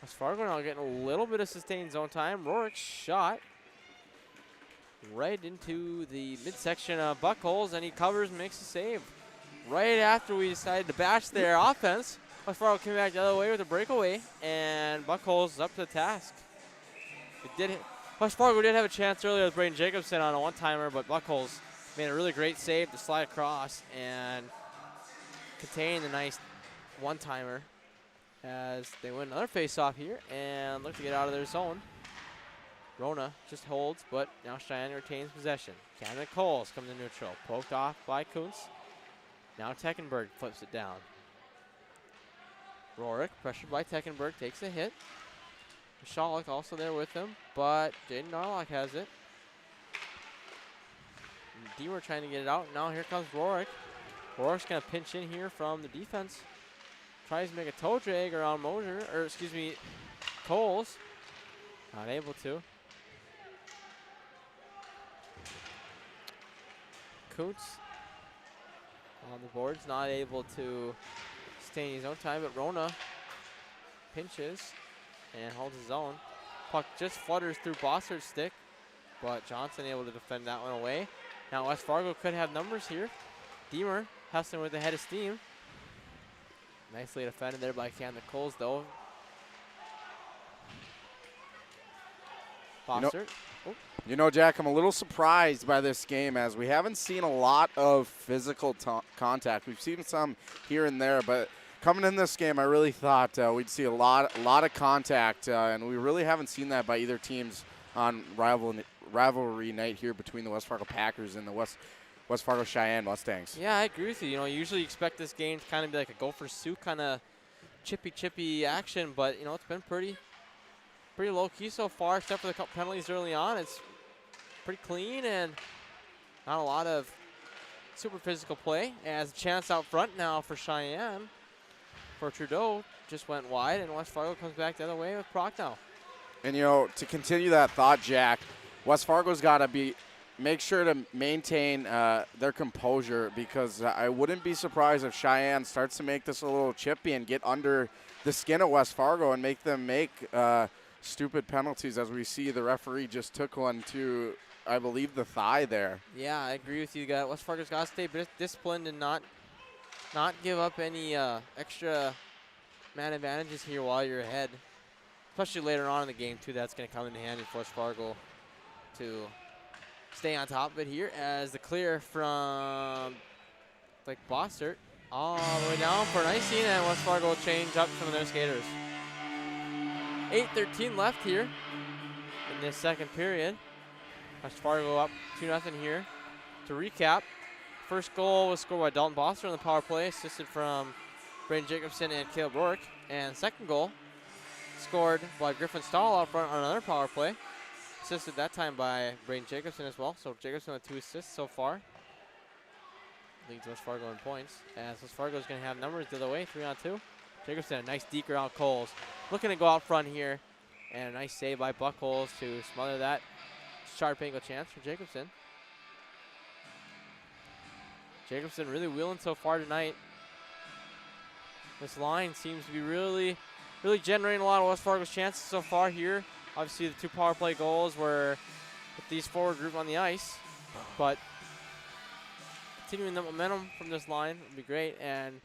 West Fargo now getting a little bit of sustained zone time. Rourke's shot right into the midsection of Buckholz, and he covers and makes a save. Right after we decided to bash their offense, West Fargo came back the other way with a breakaway, and Buckholz is up to the task. West Fargo did have a chance earlier with Braden Jacobson on a one-timer, but Buckholz made a really great save to slide across and contain the nice one-timer as they win another face-off here and look to get out of their zone. Rona just holds, but now Cheyenne retains possession. Camden Coles comes to neutral, poked off by Kuntz. Now Teckenberg flips it down. Rourke, pressured by Teckenberg, takes a hit. Mashalik also there with him, but Jaden Narlock has it. Deemer trying to get it out. Now here comes Rourke. Rourke's going to pinch in here from the defense. Tries to make a toe drag around Coles. Not able to. Kuntz on the boards, not able to stay in his own time, but Rona pinches and holds his own. Puck just flutters through Bossert's stick, but Johnson able to defend that one away. Now West Fargo could have numbers here. Deemer hustling with the head of steam. Nicely defended there by Camden Coles, though. Bossert. You know, Jack, I'm a little surprised by this game as we haven't seen a lot of physical contact. We've seen some here and there, but coming in this game, I really thought we'd see a lot of contact, and we really haven't seen that by either teams on rivalry night here between the West Fargo Packers and the West Fargo Sheyenne Mustangs. Yeah, I agree with you. You know, you usually expect this game to kind of be like a Gopher-Sioux kind of chippy action, but, you know, it's been pretty low-key so far, except for the couple penalties early on. It's pretty clean and not a lot of super physical play. As a chance out front now for Sheyenne, for Trudeau, just went wide, and West Fargo comes back the other way with Prochnow. And, you know, to continue that thought, Jack, West Fargo's got to make sure to maintain their composure, because I wouldn't be surprised if Sheyenne starts to make this a little chippy and get under the skin of West Fargo and make them make stupid penalties, as we see the referee just took one to, I believe, the thigh there. Yeah, I agree with you. West Fargo's got to stay disciplined and not give up any extra man advantages here while you're ahead, especially later on in the game, too. That's going to come in handy for West Fargo to stay on top of it here, as the clear from Bossert all the way down for an icing, and West Fargo will change up some of their skaters. 8:13 left here in this second period. West Fargo up 2-0 here. To recap, first goal was scored by Dalton Bossert on the power play, assisted from Braden Jacobson and Caleb Rourke. And second goal scored by Griffin Stahl out front on another power play, assisted that time by Braden Jacobson as well. So Jacobson with 2 assists so far. Leads West Fargo in points, as West Fargo is going to have numbers the other way, 3-on-2. Jacobson, a nice deker out Coles. Looking to go out front here, and a nice save by Buckholes to smother that sharp angle chance for Jacobson. Jacobson really wheeling so far tonight. This line seems to be really generating a lot of West Fargo's chances so far here. Obviously, the 2 power play goals were with these forward group on the ice, but continuing the momentum from this line would be great. And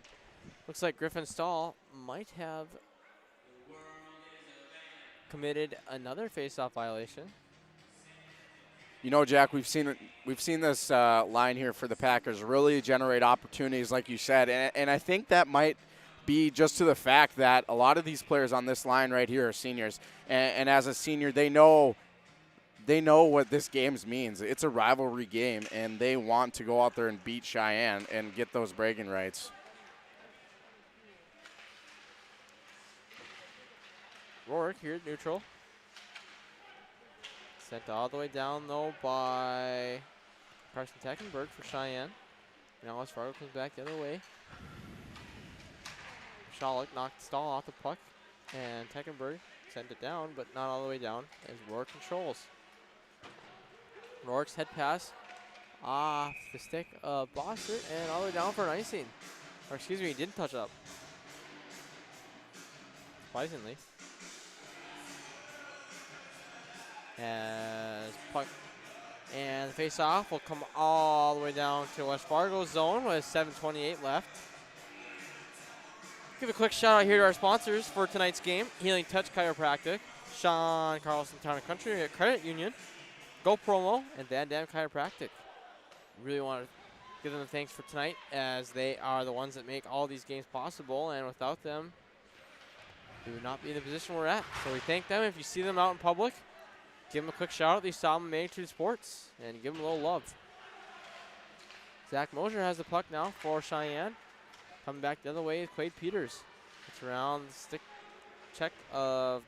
looks like Griffin Stahl might have committed another face-off violation. You know, Jack, we've seen this line here for the Packers really generate opportunities, like you said, and I think that might be just to the fact that a lot of these players on this line right here are seniors, and as a senior, they know what this game means. It's a rivalry game, and they want to go out there and beat Sheyenne and get those bragging rights. Rourke here, neutral. Sent all the way down, though, by Carson Teckenberg for Sheyenne. Now West Fargo comes back the other way. Schalick knocked Stahl off the puck, and Teckenberg sent it down, but not all the way down, as Rourke controls. Rourke's head pass off the stick of Bossert, and all the way down for an icing. Or excuse me, he didn't touch up. Surprisingly. As puck and the face-off will come all the way down to West Fargo's zone with 7:28 left. Give a quick shout out here to our sponsors for tonight's game: Healing Touch Chiropractic, Sean Carlson Town and Country Credit Union, Go Promo, and Van Dam Chiropractic. Really want to give them the thanks for tonight, as they are the ones that make all these games possible, and without them, we would not be in the position we're at. So we thank them. If you see them out in public, give them a quick shout out. They saw them in Magnitude Sports, and give them a little love. Zach Mosier has the puck now for Sheyenne. Coming back the other way is Quade Peters. It's around the stick check of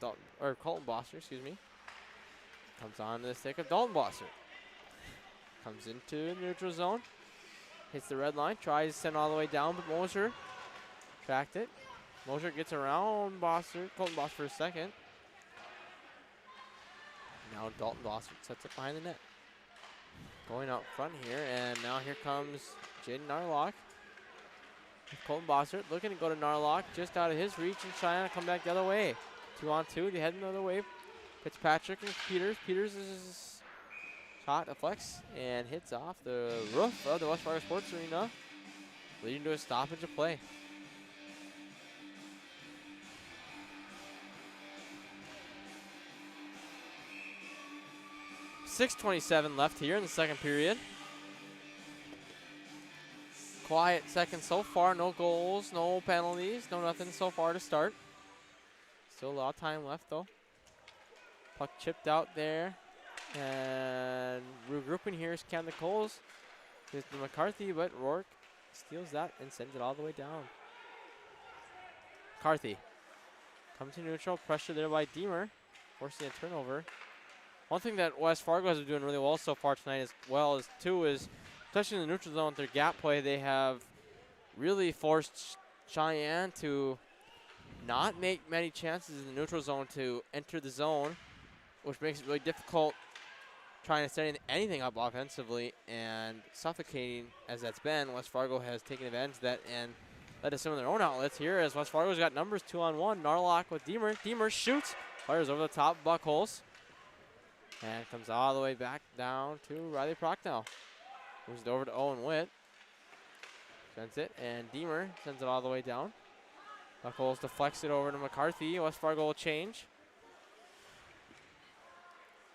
Colton Bossert, excuse me. Comes on to the stick of Dalton Bossert. Comes into the neutral zone. Hits the red line. Tries to send all the way down, but Mosier tracked it. Mosier gets around Colton Bossert for a second. Now Dalton Bossert sets it behind the net. Going out front here, and now here comes Jaden Narlock. Colton Bossert looking to go to Narlock, just out of his reach, and Sheyenne come back the other way. 2-on-2, they head the other way. Fitzpatrick and Peters. Peters is Shot deflects and hits off the roof of the West Fargo Sports Arena, leading to a stoppage of play. .6:27 left here in the second period. Quiet second so far. No goals, no penalties, no nothing so far to start. Still a lot of time left though. Puck chipped out there. And regrouping here is Cam Nichols. Here's to McCarthy, but Rourke steals that and sends it all the way down. McCarthy comes to neutral. Pressure there by Deemer, forcing a turnover. One thing that West Fargo has been doing really well so far tonight as well is especially in the neutral zone with their gap play, they have really forced Cheyenne to not make many chances in the neutral zone to enter the zone, which makes it really difficult trying to set anything up offensively, and suffocating as that's been. West Fargo has taken advantage of that and led to some of their own outlets here as West Fargo's got numbers 2-on-1. Narlock with Deemer. Deemer shoots, fires over the top of Buckholes, and comes all the way back down to Riley Procknell. Moves it over to Owen Witt. Sends it, and Deemer sends it all the way down. Buckholes deflects it over to McCarthy. West Fargo will change.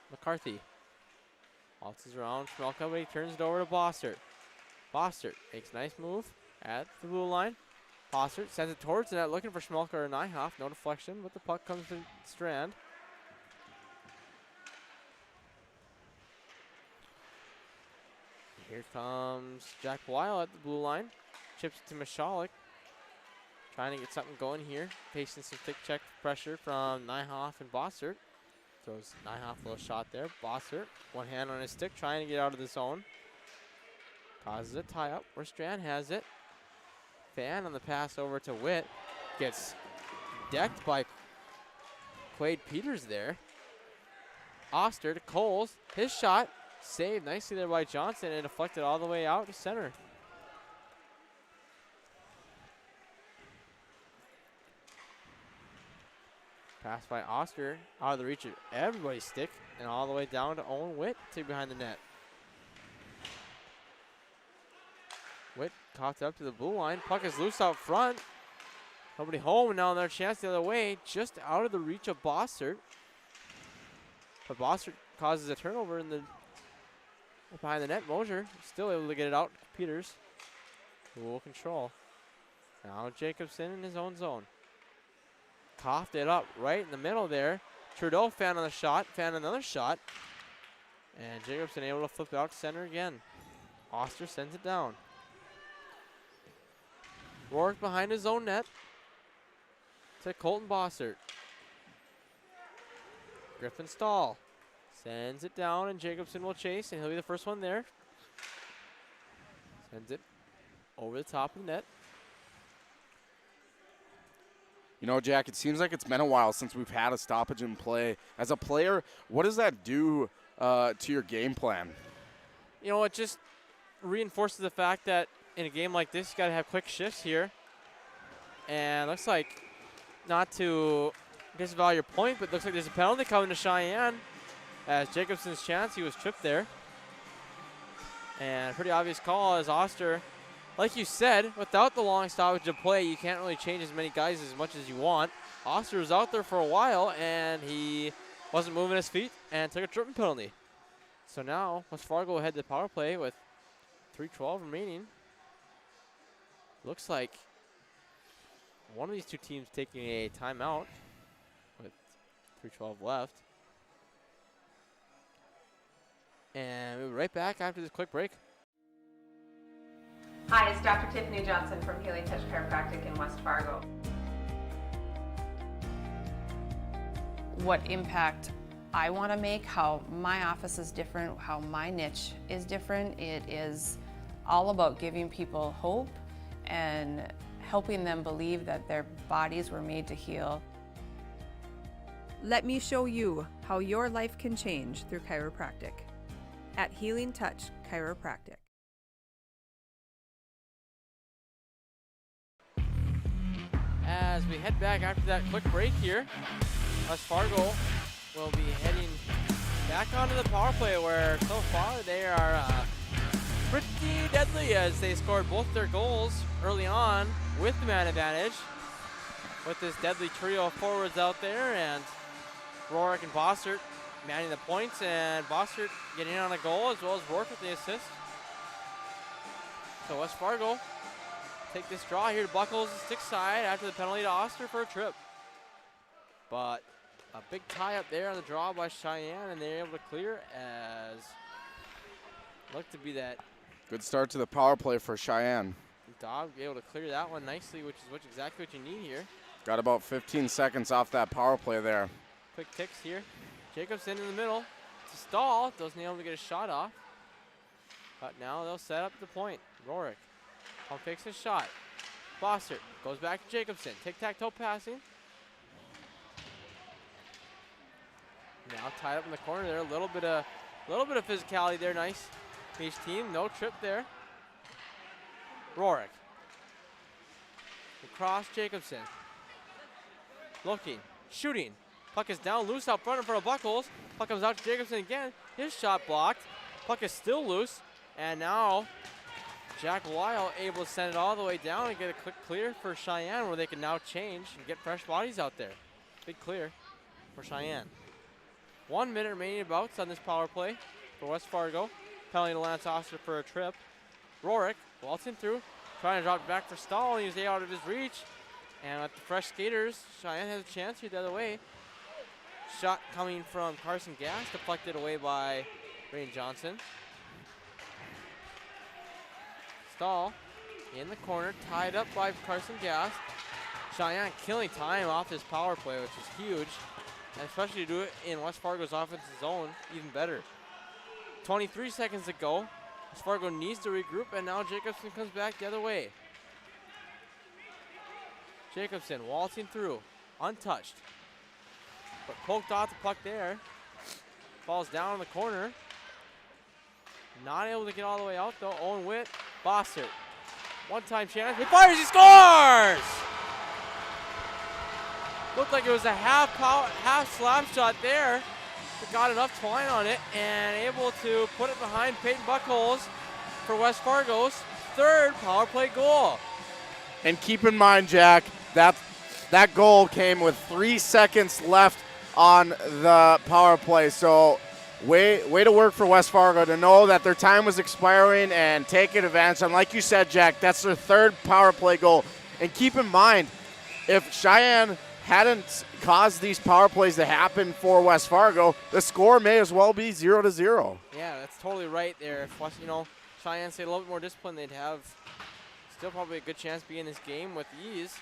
McCarthy waltzes around Schmelka, but he turns it over to Bossert. Bossert makes a nice move at the blue line. Bossert sends it towards the net, looking for Schmelka or Nyhoff. No deflection, but the puck comes to Strand. Here comes Jack Weil at the blue line. Chips it to Michalek. Trying to get something going here. Facing some thick check pressure from Nyhoff and Bossert. Throws Nyhoff a little shot there. Bossert, one hand on his stick, trying to get out of the zone. Causes a tie-up where Strand has it. Fan on the pass over to Witt. Gets decked by Quade Peters there. Oster to Coles. His shot. Saved nicely there by Johnson and deflected all the way out to center. Pass by Oster out of the reach of everybody's stick and all the way down to Owen Witt to behind the net. Witt caught up to the blue line. Puck is loose out front. Nobody home, and now another chance the other way, just out of the reach of Bossert. But Bossert causes a turnover in the behind the net. Mosier still able to get it out. Peters, who will control. Now Jacobson in his own zone. Coughed it up right in the middle there. Trudeau found on the shot, found another shot. And Jacobson able to flip it out to center again. Oster sends it down. Rourke behind his own net to Colton Bossert. Griffin Stahl sends it down, and Jacobson will chase, and he'll be the first one there. Sends it over the top of the net. You know, Jack, it seems like it's been a while since we've had a stoppage in play. As a player, what does that do to your game plan? You know, it just reinforces the fact that in a game like this, you got to have quick shifts here. And looks like, not to disavow your point, but looks like there's a penalty coming to Cheyenne. As Jacobson's chance, he was tripped there. And a pretty obvious call as Oster, like you said, without the long stoppage of play, you can't really change as many guys as much as you want. Oster was out there for a while, and he wasn't moving his feet and took a tripping penalty. So now, West Fargo will head to power play with 3:12 remaining. Looks like one of these two teams taking a timeout with 3:12 left. And we'll be right back after this quick break. Hi, it's Dr. Tiffany Johnson from Healing Touch Chiropractic in West Fargo. What impact I want to make, how my office is different, how my niche is different. It is all about giving people hope and helping them believe that their bodies were made to heal. Let me show you how your life can change through chiropractic at Healing Touch Chiropractic. As we head back after that quick break here, West Fargo will be heading Back onto the power play where so far they are pretty deadly as they scored both their goals early on with the man advantage. With this deadly trio of forwards out there, and Rourke and Bossert manning the points, and Bossert getting in on a goal as well as Rourke with the assist. So West Fargo take this draw here to Buckles' stick side after the penalty to Oster for a trip. But a big tie up there on the draw by Sheyenne, and they're able to clear as looked to be that. Good start to the power play for Sheyenne. Dog able to clear that one nicely, which is exactly what you need here. Got about 15 seconds off that power play there. Quick ticks here. Jacobson in the middle to Stahl. Doesn't able to get a shot off. But now they'll set up the point. Rourke pump fakes his shot. Bossert goes back to Jacobson. Tic-tac-toe passing. Now tied up in the corner there. A little bit of physicality there. Nice. Each team, no trip there. Rourke. Across Jacobson. Looking, shooting. Puck is down, loose out front in front of Buckles. Puck comes out to Jacobson again. His shot blocked. Puck is still loose. And now Jack Weil able to send it all the way down and get a quick clear for Sheyenne, where they can now change and get fresh bodies out there. Big clear for Sheyenne. 1 minute remaining bouts on this power play for West Fargo. Penalty to Lance Oster for a trip. Rourke waltzing through, trying to drop it back for Stahl, and he was out of his reach. And with the fresh skaters, Sheyenne has a chance here the other way. Shot coming from Carson Gass, deflected away by Rain Johnson. Stahl in the corner, tied up by Carson Gass. Sheyenne killing time off this power play, which is huge. And especially to do it in West Fargo's offensive zone, even better. 23 seconds to go. West Fargo needs to regroup, and now Jacobson comes back the other way. Jacobson waltzing through, untouched. But poked off the puck there. Falls down in the corner. Not able to get all the way out though. Owen Witt, Bossert. One-time chance. He fires, he scores! Looked like it was a half slap shot there. But got enough twine on it and able to put it behind Peyton Buckles for West Fargo's third power play goal. And keep in mind, Jack, that goal came with 3 seconds left on the power play. So way to work for West Fargo to know that their time was expiring and taking advantage. And like you said, Jack, that's their third power play goal. And keep in mind, if Sheyenne hadn't caused these power plays to happen for West Fargo, the score may as well be 0-0. Yeah, that's totally right there. If Cheyenne stayed a little bit more disciplined, they'd have still probably a good chance to be in this game with ease.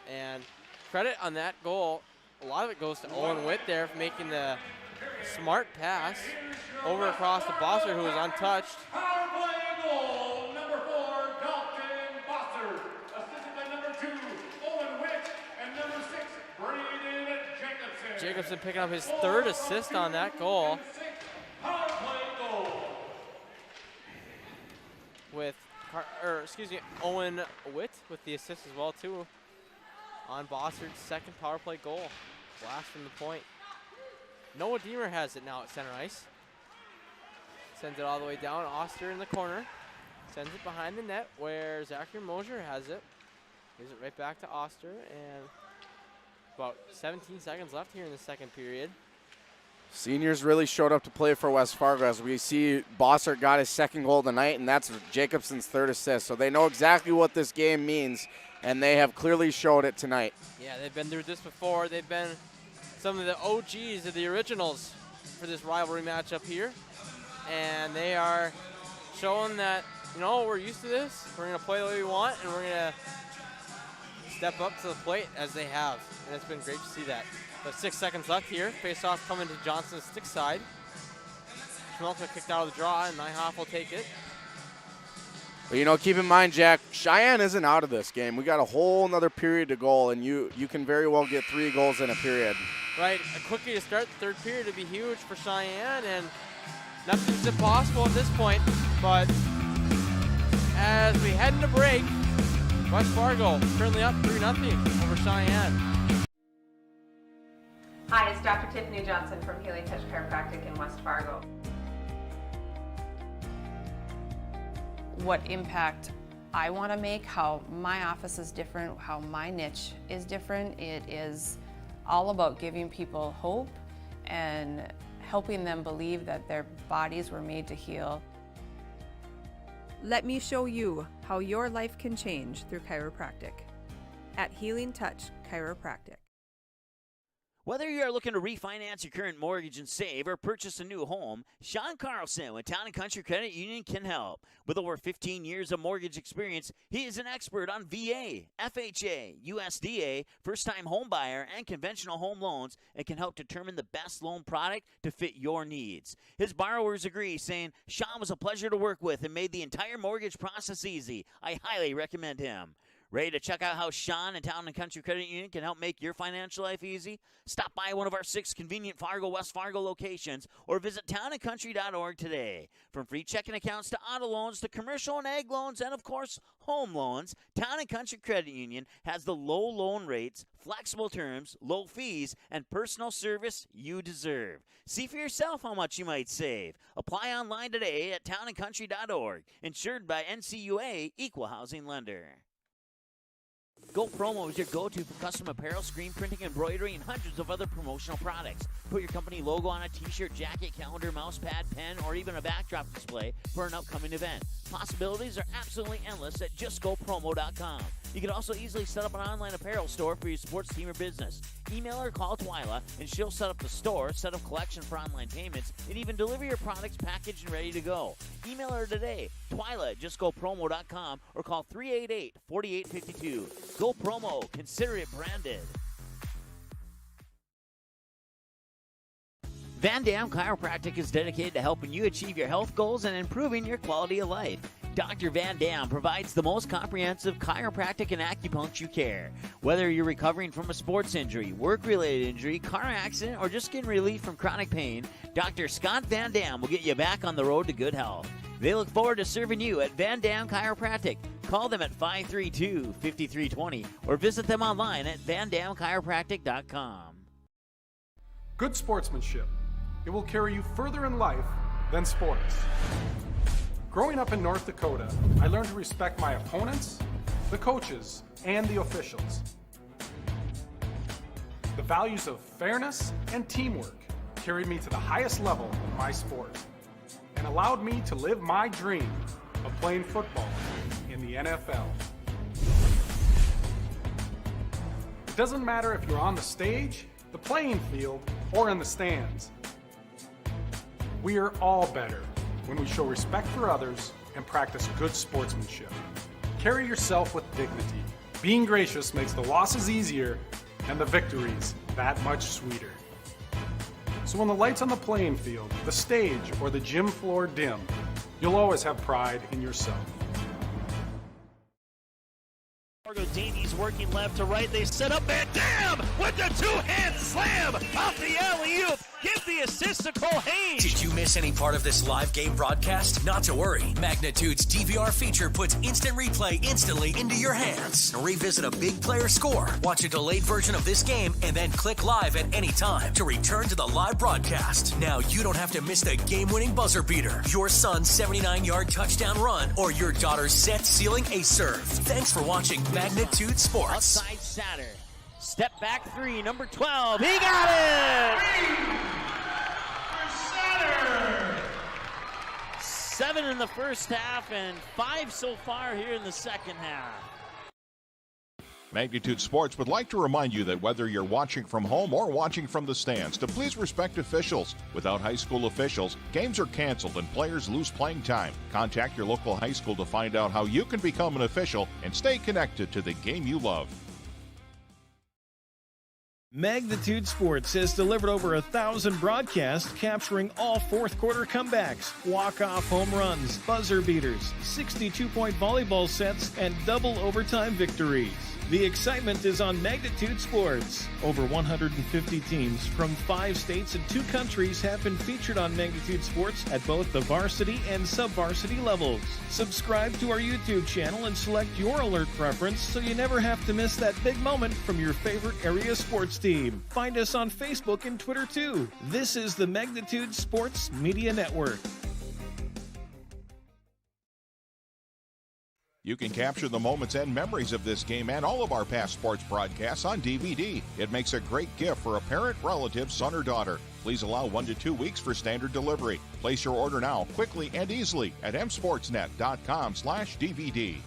And credit on that goal, a lot of it goes to Owen Witt there for making the smart pass over across the Bossert, who was untouched. Power play goal, number 4, Dalton Bossert, assisted by number 2, Owen Witt, and number 6, Braden Jacobson. Jacobson picking up his third assist on that goal. Power play goal. With, Owen Witt with the assist as well too on Bossert's second power play goal. Blast from the point. Noah Deemer has it now at center ice. Sends it all the way down. Oster in the corner. Sends it behind the net where Zachary Mosier has it. Gives it right back to Oster, and about 17 seconds left here in the second period. Seniors really showed up to play for West Fargo, as we see Bossert got his second goal tonight, and that's Jacobson's third assist. So they know exactly what this game means, and they have clearly showed it tonight. Yeah, they've been through this before. They've been some of the OGs of the originals for this rivalry matchup here. And they are showing that, we're used to this. We're going to play the way we want, and we're going to step up to the plate as they have. And it's been great to see that. But 6 seconds left here. Face-off coming to Johnson's stick side. Schmelka kicked out of the draw, and Nyhoff will take it. But, keep in mind, Jack, Sheyenne isn't out of this game. We got a whole nother period to go, and you can very well get 3 goals in a period. Right. A quickie to start the third period would be huge for Sheyenne, and nothing's impossible at this point. But as we head into break, West Fargo currently up 3-0 over Sheyenne. Hi, it's Dr. Tiffany Johnson from Healing Touch Chiropractic in West Fargo. What impact I want to make, how my office is different, how my niche is different. It is all about giving people hope and helping them believe that their bodies were made to heal. Let me show you how your life can change through chiropractic at Healing Touch Chiropractic. Whether you are looking to refinance your current mortgage and save or purchase a new home, Sean Carlson with Town & Country Credit Union can help. With over 15 years of mortgage experience, he is an expert on VA, FHA, USDA, first-time home buyer, and conventional home loans and can help determine the best loan product to fit your needs. His borrowers agree, saying, Sean was a pleasure to work with and made the entire mortgage process easy. I highly recommend him. Ready to check out how Sean and Town & Country Credit Union can help make your financial life easy? Stop by one of our 6 convenient Fargo, West Fargo locations or visit townandcountry.org today. From free checking accounts to auto loans to commercial and ag loans and, of course, home loans, Town & Country Credit Union has the low loan rates, flexible terms, low fees, and personal service you deserve. See for yourself how much you might save. Apply online today at townandcountry.org. Insured by NCUA, Equal Housing Lender. Go Promo is your go-to for custom apparel, screen printing, embroidery, and hundreds of other promotional products. Put your company logo on a t-shirt, jacket, calendar, mouse pad, pen, or even a backdrop display for an upcoming event. Possibilities are absolutely endless at justgopromo.com. You can also easily set up an online apparel store for your sports team or business. Email or call Twyla, and she'll set up the store, set up collection for online payments, and even deliver your products packaged and ready to go. Email her today, Twyla at justgopromo.com, or call 388-4852. Go Promo. Consider it branded. Van Dam Chiropractic is dedicated to helping you achieve your health goals and improving your quality of life. Dr. Van Dam provides the most comprehensive chiropractic and acupuncture care. Whether you're recovering from a sports injury, work-related injury, car accident, or just getting relief from chronic pain, Dr. Scott Van Dam will get you back on the road to good health. They look forward to serving you at Van Dam Chiropractic. Call them at 532-5320 or visit them online at vandamchiropractic.com. Good sportsmanship. It will carry you further in life than sports. Growing up in North Dakota, I learned to respect my opponents, the coaches, and the officials. The values of fairness and teamwork carried me to the highest level in my sport and allowed me to live my dream of playing football in the NFL. It doesn't matter if you're on the stage, the playing field, or in the stands. We are all better when we show respect for others and practice good sportsmanship. Carry yourself with dignity. Being gracious makes the losses easier and the victories that much sweeter. So when the lights on the playing field, the stage, or the gym floor dim, you'll always have pride in yourself. Fargo Davies working left to right. They set up Van Dam with the two-hand slam off the alley-oop. Give the assist to Cole Haynes. Did you miss any part of this live game broadcast? Not to worry. Magnitude's DVR feature puts instant replay instantly into your hands. Revisit a big player score, watch a delayed version of this game, and then click live at any time to return to the live broadcast. Now you don't have to miss the game-winning buzzer beater, your son's 79-yard touchdown run, or your daughter's set-sealing ace serve. Thanks for watching Magnitude Sports. Outside Satter. Step back 3, number 12. He got it! 7 in the first half and 5 so far here in the second half. Magnitude Sports would like to remind you that whether you're watching from home or watching from the stands, to please respect officials. Without high school officials, games are canceled and players lose playing time. Contact your local high school to find out how you can become an official and stay connected to the game you love. Magnitude Sports has delivered over 1,000 broadcasts capturing all fourth quarter comebacks, walk-off home runs, buzzer beaters, 62-point volleyball sets, and double overtime victories. The excitement is on Magnitude Sports. Over 150 teams from 5 states and 2 countries have been featured on Magnitude Sports at both the varsity and sub-varsity levels. Subscribe to our YouTube channel and select your alert preference so you never have to miss that big moment from your favorite area sports team. Find us on Facebook and Twitter too. This is the Magnitude Sports Media Network. You can capture the moments and memories of this game and all of our past sports broadcasts on DVD. It makes a great gift for a parent, relative, son, or daughter. Please allow 1 to 2 weeks for standard delivery. Place your order now, quickly and easily at msportsnet.com/DVD.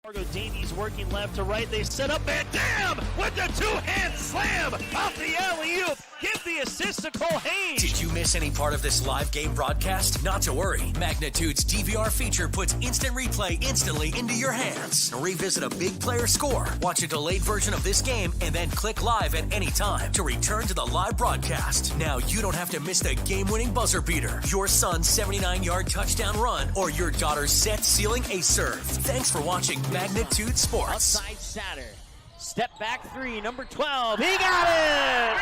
Fargo Davies working left to right. They set up Van Dam with the two-hand slam off the alley-oop. Give the assist to Cole Hayes. Did you miss any part of this live game broadcast? Not to worry. Magnitude's DVR feature puts instant replay instantly into your hands. Revisit a big player score, watch a delayed version of this game, and then click live at any time to return to the live broadcast. Now you don't have to miss the game-winning buzzer beater, your son's 79-yard touchdown run, or your daughter's set sealing ace serve. Thanks for watching Magnitude Sports. Outside Satter. Step back 3, number 12. He got it!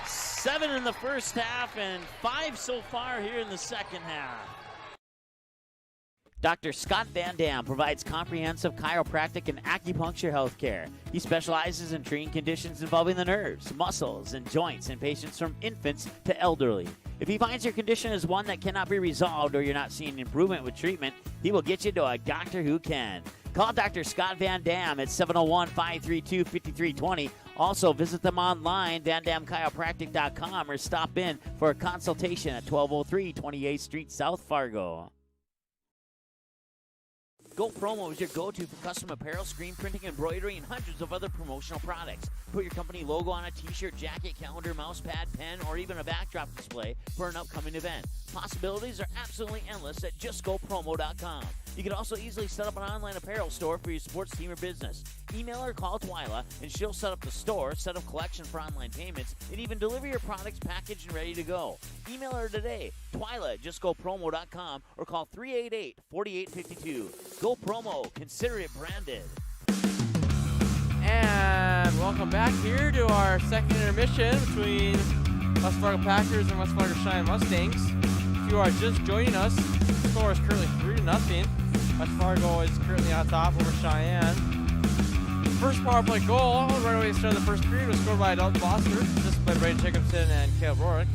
7 in the first half and 5 so far here in the second half. Dr. Scott Van Dam provides comprehensive chiropractic and acupuncture health care. He specializes in treating conditions involving the nerves, muscles, and joints in patients from infants to elderly. If he finds your condition is one that cannot be resolved or you're not seeing improvement with treatment, he will get you to a doctor who can. Call Dr. Scott Van Dam at 701-532-5320. Also, visit them online, vandamchiropractic.com, or stop in for a consultation at 1203 28th Street, South Fargo. Go Promo is your go-to for custom apparel, screen printing, embroidery, and hundreds of other promotional products. Put your company logo on a t-shirt, jacket, calendar, mouse pad, pen, or even a backdrop display for an upcoming event. Possibilities are absolutely endless at justgopromo.com. You can also easily set up an online apparel store for your sports team or business. Email or call Twyla, and she'll set up the store, set up collection for online payments, and even deliver your products packaged and ready to go. Email her today, Twyla at justgopromo.com, or call 388-4852. Go Promo. Consider it branded. And welcome back here to our second intermission between West Fargo Packers and West Fargo Cheyenne Mustangs. If you are just joining us, the score is currently 3-0. West Fargo is currently on top over Cheyenne. First power play goal, right away start of the first period, was scored by Dalton Boster, assisted by Braden Jacobson and Caleb Rorick.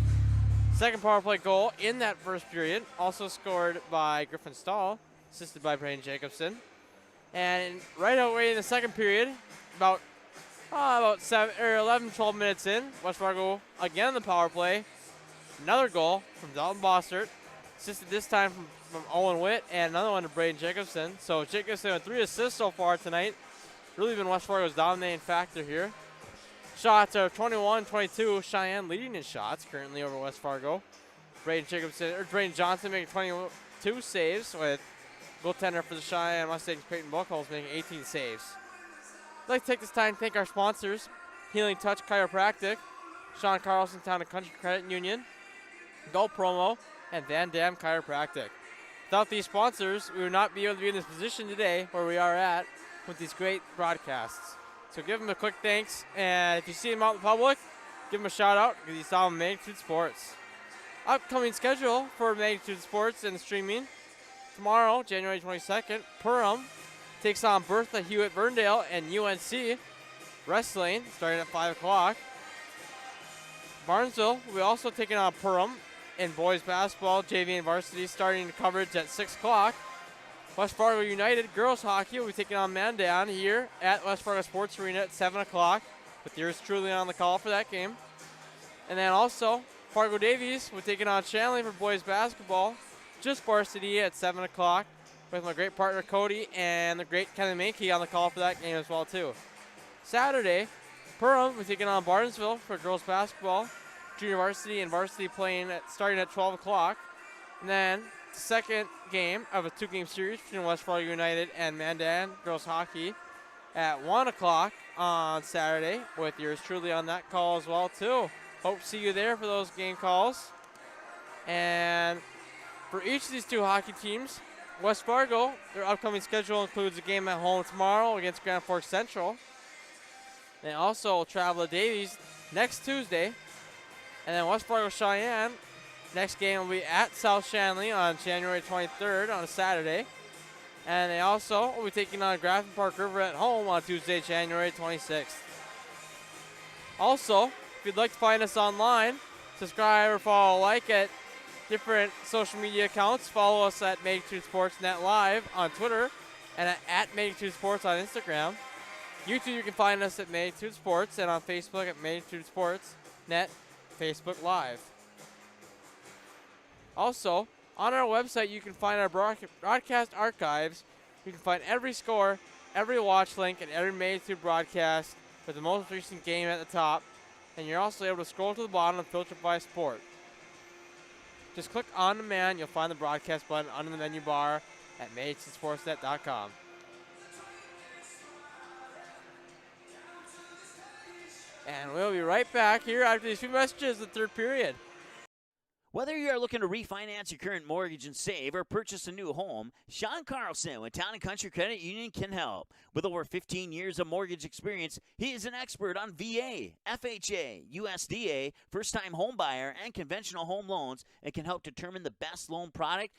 Second power play goal in that first period, also scored by Griffin Stahl, assisted by Braden Jacobson. And right away in the second period, about 11-12 minutes in, West Fargo again on the power play. Another goal from Dalton Bossert, assisted this time from Owen Witt, and another one to Braden Jacobson. So Jacobson with 3 assists so far tonight. Really been West Fargo's dominating factor here. Shots are 21-22. Cheyenne leading in shots currently over West Fargo. Braden Johnson making 22 saves, with goaltender for the Cheyenne Mustangs, Peyton Buckholz, making 18 saves. I'd like to take this time to thank our sponsors, Healing Touch Chiropractic, Sean Carlson Town and Country Credit Union, Go Promo, and Van Dam Chiropractic. Without these sponsors, we would not be able to be in this position today where we are at with these great broadcasts. So give them a quick thanks, and if you see them out in the public, give them a shout out because you saw them on Magnitude Sports. Upcoming schedule for Magnitude Sports and streaming. Tomorrow, January 22nd, Perham takes on Bertha Hewitt Verndale and UNC Wrestling starting at 5 o'clock. Barnesville will be also taking on Perham in boys basketball, JV and varsity, starting coverage at 6 o'clock. West Fargo United girls hockey will be taking on Mandan here at West Fargo Sports Arena at 7 o'clock, with yours truly on the call for that game. And then also, Fargo Davies will be taking on Shanley for boys basketball, just varsity at 7 o'clock, with my great partner Cody and the great Kevin Mankey on the call for that game as well too. Saturday, Perham will be taking on Barnesville for girls basketball, junior varsity and varsity starting at 12 o'clock. And then second game of a 2-game series between West Fargo United and Mandan girls hockey at 1 o'clock on Saturday, with yours truly on that call as well too. Hope to see you there for those game calls. And For each of these two hockey teams, West Fargo, their upcoming schedule includes a game at home tomorrow against Grand Forks Central. They also will travel to Davies next Tuesday. And then West Fargo Cheyenne, next game will be at South Shanley on January 23rd on a Saturday. And they also will be taking on Grafton Park River at home on Tuesday, January 26th. Also, if you'd like to find us online, subscribe or follow, like at different social media accounts. Follow us at Magnitude Sports Net Live on Twitter and at Magnitude Sports on Instagram. YouTube, you can find us at Magnitude Sports, and on Facebook at Magnitude Sports Net Facebook Live. Also, on our website, you can find our broadcast archives. You can find every score, every watch link, and every Magnitude broadcast with the most recent game at the top. And you're also able to scroll to the bottom and filter by sport. Just click on demand. You'll find the broadcast button under the menu bar at MagnitudeSportsNet.com. And we'll be right back here after these few messages, the third period. Whether you are looking to refinance your current mortgage and save or purchase a new home, Sean Carlson with Town & Country Credit Union can help. With over 15 years of mortgage experience, he is an expert on VA, FHA, USDA, first-time home buyer, and conventional home loans and can help determine the best loan product.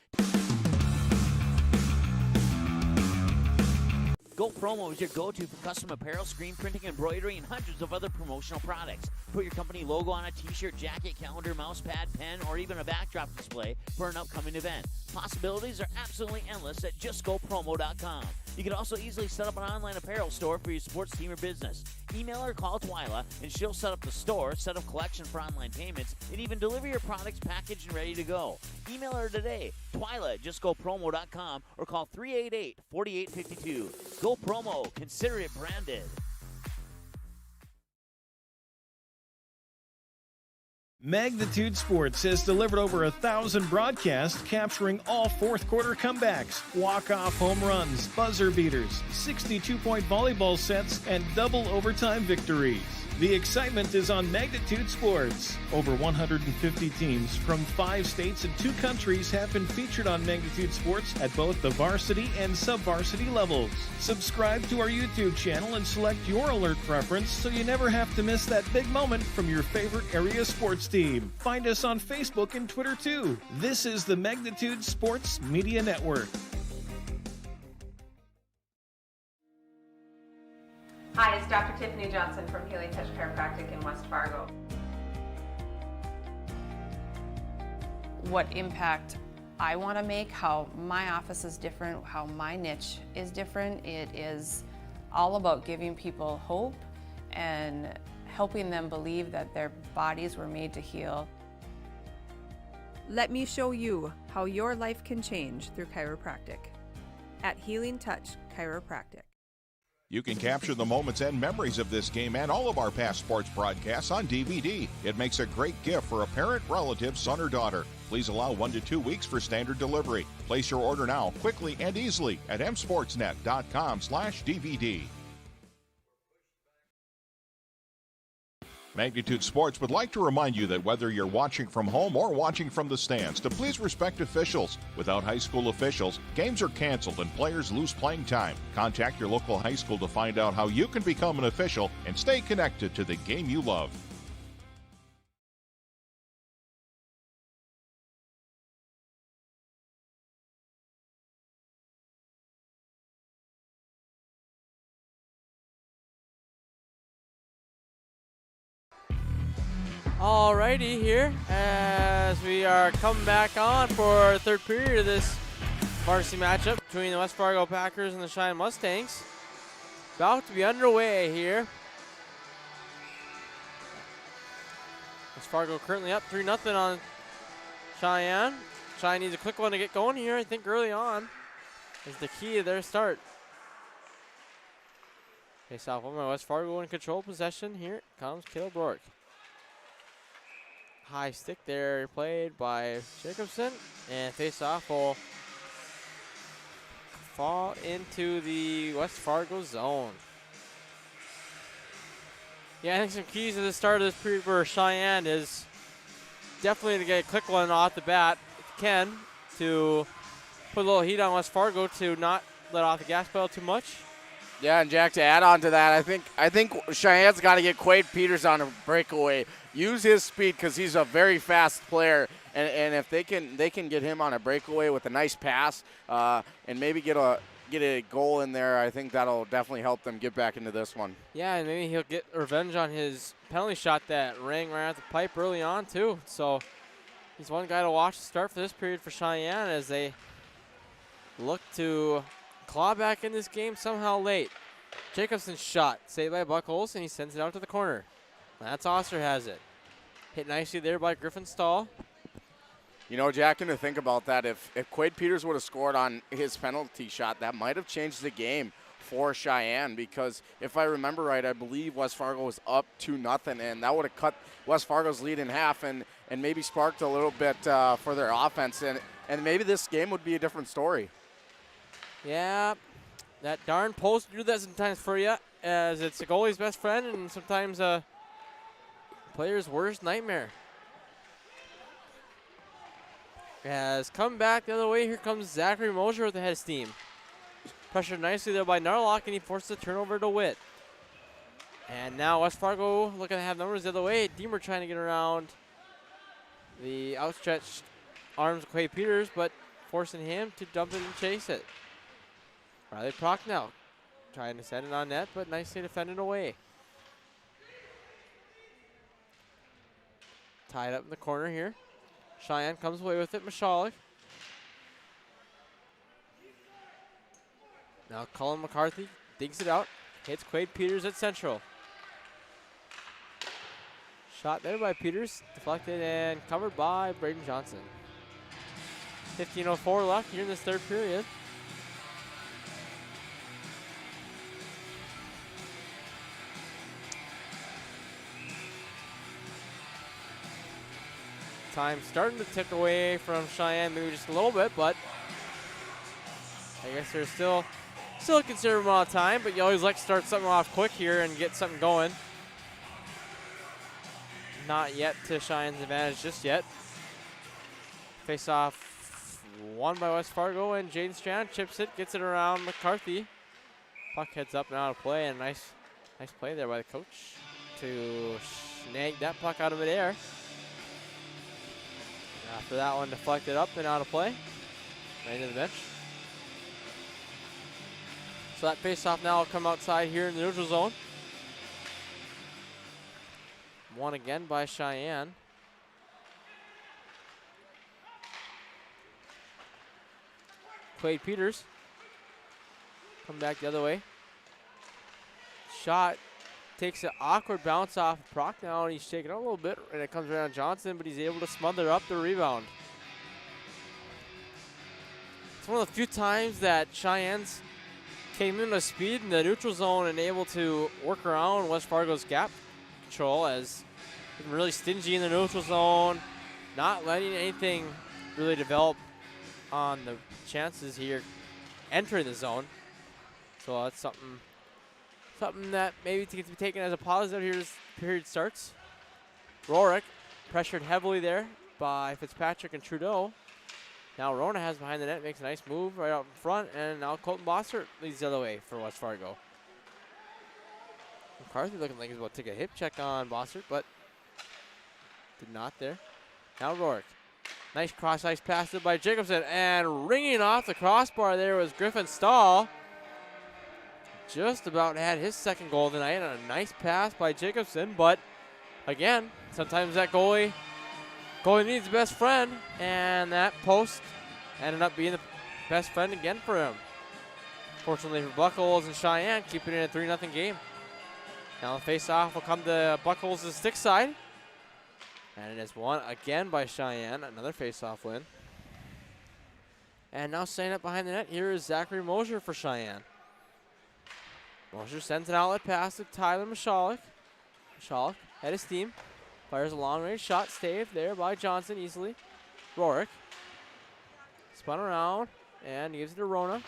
Go Promo is your go-to for custom apparel, screen printing, embroidery, and hundreds of other promotional products. Put your company logo on a t-shirt, jacket, calendar, mouse pad, pen, or even a backdrop display for an upcoming event. Possibilities are absolutely endless at justgopromo.com. You can also easily set up an online apparel store for your sports team or business. Email or call Twyla, and she'll set up the store, set up collection for online payments, and even deliver your products packaged and ready to go. Email her today, Twyla at justgopromo.com, or call 388-4852. Go Promo. Consider it branded. Magnitude Sports has delivered over 1,000 broadcasts capturing all fourth quarter comebacks, walk-off home runs, buzzer beaters, 62-point volleyball sets, and double overtime victories. The excitement is on Magnitude Sports. Over 150 teams from 5 states and 2 countries have been featured on Magnitude Sports at both the varsity and sub-varsity levels. Subscribe to our YouTube channel and select your alert preference so you never have to miss that big moment from your favorite area sports team. Find us on Facebook and Twitter too. This is the Magnitude Sports Media Network. Hi, it's Dr. Tiffany Johnson from Healing Touch Chiropractic in West Fargo. What impact I want to make, how my office is different, how my niche is different. It is all about giving people hope and helping them believe that their bodies were made to heal. Let me show you how your life can change through chiropractic at Healing Touch Chiropractic. You can capture the moments and memories of this game and all of our past sports broadcasts on DVD. It makes a great gift for a parent, relative, son, or daughter. Please allow 1 to 2 weeks for standard delivery. Place your order now, quickly and easily at msportsnet.com/DVD. Magnitude Sports would like to remind you that whether you're watching from home or watching from the stands, to please respect officials. Without high school officials, games are canceled and players lose playing time. Contact your local high school to find out how you can become an official and stay connected to the game you love. Alrighty here, as we are coming back on for the third period of this varsity matchup between the West Fargo Packers and the Cheyenne Mustangs. About to be underway here. West Fargo currently up 3-0 on Cheyenne. Cheyenne needs a quick one to get going here, I think early on is the key to their start. Face off one by West Fargo in control possession. Here comes Caleb Rourke. High stick there played by Jacobson, and face-off will fall into the West Fargo zone. Yeah, I think some keys to the start of this period for Cheyenne is definitely to get a quick one off the bat if you can. to put a little heat on West Fargo to not let off the gas pedal too much. Yeah, and Jack, to add on to that, I think Cheyenne's got to get Quade Peters on a breakaway. Use his speed because he's a very fast player, and if they can get him on a breakaway with a nice pass and maybe get a goal in there, I think that'll definitely help them get back into this one. Yeah, and maybe he'll get revenge on his penalty shot that rang right at the pipe early on too. So he's one guy to watch to start for this period for Sheyenne as they look to claw back in this game somehow late. Jacobson's shot, saved by Buckholz, and he sends it out to the corner. That's Oster has it. Hit nicely there by Griffin Stahl. You know, Jack, and to think about that, if Quade Peters would have scored on his penalty shot, that might have changed the game for Sheyenne, because if I remember right, I believe West Fargo was up 2-0, and that would have cut West Fargo's lead in half and maybe sparked a little bit for their offense, and maybe this game would be a different story. Yeah, that darn post do that sometimes for you, as it's a goalie's best friend and sometimes a player's worst nightmare. Has come back the other way. Here comes Zachary Mosier with the head of steam. Pressured nicely there by Narlock, and he forces a turnover to Witt. And now West Fargo looking to have numbers the other way. Deemer trying to get around the outstretched arms of Quade Peters, but forcing him to dump it and chase it. Riley Prochnow trying to send it on net, but nicely defended away. Tied up in the corner here. Cheyenne comes away with it. Mashalik. Now Colin McCarthy digs it out. Hits Quade Peters at central. Shot there by Peters. Deflected and covered by Braden Johnson. 15:04 left here in this third period. Time starting to tick away from Cheyenne, maybe just a little bit, but I guess there's still a considerable amount of time, but you always like to start something off quick here and get something going. Not yet to Cheyenne's advantage just yet. Face off won by West Fargo, and Jaden Strand chips it, gets it around McCarthy. Puck heads up and out of play, and nice play there by the coach to snag that puck out of midair. After that one deflected up and out of play, right into the bench. So that face-off now will come outside here in the neutral zone. Won again by Cheyenne. Quade Peters. Come back the other way. Shot takes an awkward bounce off Prochnow, and he's shaking it a little bit, and it comes around Johnson, but he's able to smother up the rebound. It's one of the few times that Cheyenne's came in with speed in the neutral zone and able to work around West Fargo's gap control, as they've been really stingy in the neutral zone, not letting anything really develop on the chances here entering the zone. So that's something that maybe to be taken as a positive here as the period starts. Rorick pressured heavily there by Fitzpatrick and Trudeau. Now Rona has behind the net, makes a nice move right out in front, and now Colton Bossert leads the other way for West Fargo. McCarthy looking like he's about to take a hip check on Bossert, but did not there. Now Rorick. Nice cross-ice pass by Jacobson, and ringing off the crossbar there was Griffin Stahl. Just about had his second goal tonight on a nice pass by Jacobson, but again, sometimes that goalie needs a best friend, and that post ended up being the best friend again for him. Fortunately for Buckholz and Cheyenne, keeping it a 3-0 game. Now the face-off will come to Buckholz' stick side, and it is won again by Cheyenne, another face-off win. And now staying up behind the net, here is Zachary Mosier for Cheyenne. Mosier sends an outlet pass to Tyler Mashalik. Mashalik head of steam. Fires a long-range shot, saved there by Johnson easily. Rorick spun around and gives it to Rona.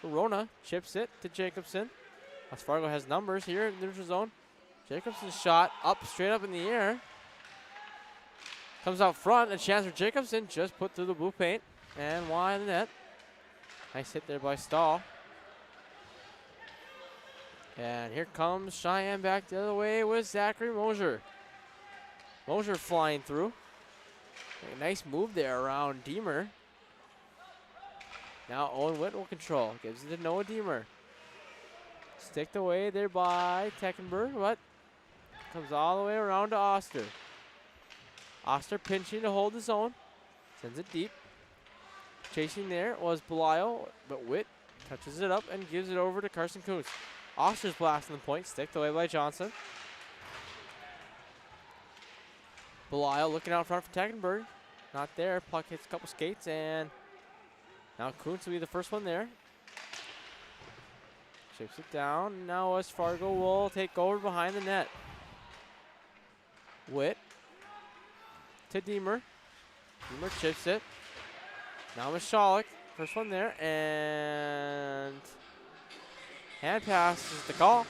Rona chips it to Jacobson. West Fargo has numbers here in the neutral zone. Jacobson's shot up, straight up in the air. Comes out front, a chance for Jacobson, just put through the blue paint. and wide of the net. Nice hit there by Stahl. And here comes Cheyenne back the other way with Zachary Mosier. Mosier flying through. A nice move there around Deemer. Now Owen Witt will control. Gives it to Noah Deemer. Sticked away there by Teckenberg, but comes all the way around to Oster. Oster pinching to hold his own. Sends it deep. Chasing there was Belial, but Witt touches it up and gives it over to Carson Kuntz. Oster's blasting the point, sticked away by Johnson. Belial looking out front for Teckenberg. Not there. Puck hits a couple skates, and now Kuntz will be the first one there. Chips it down. Now West Fargo will take over behind the net. Witt to Deemer. Deemer chips it. Now Michalek. First one there, and hand pass is the call.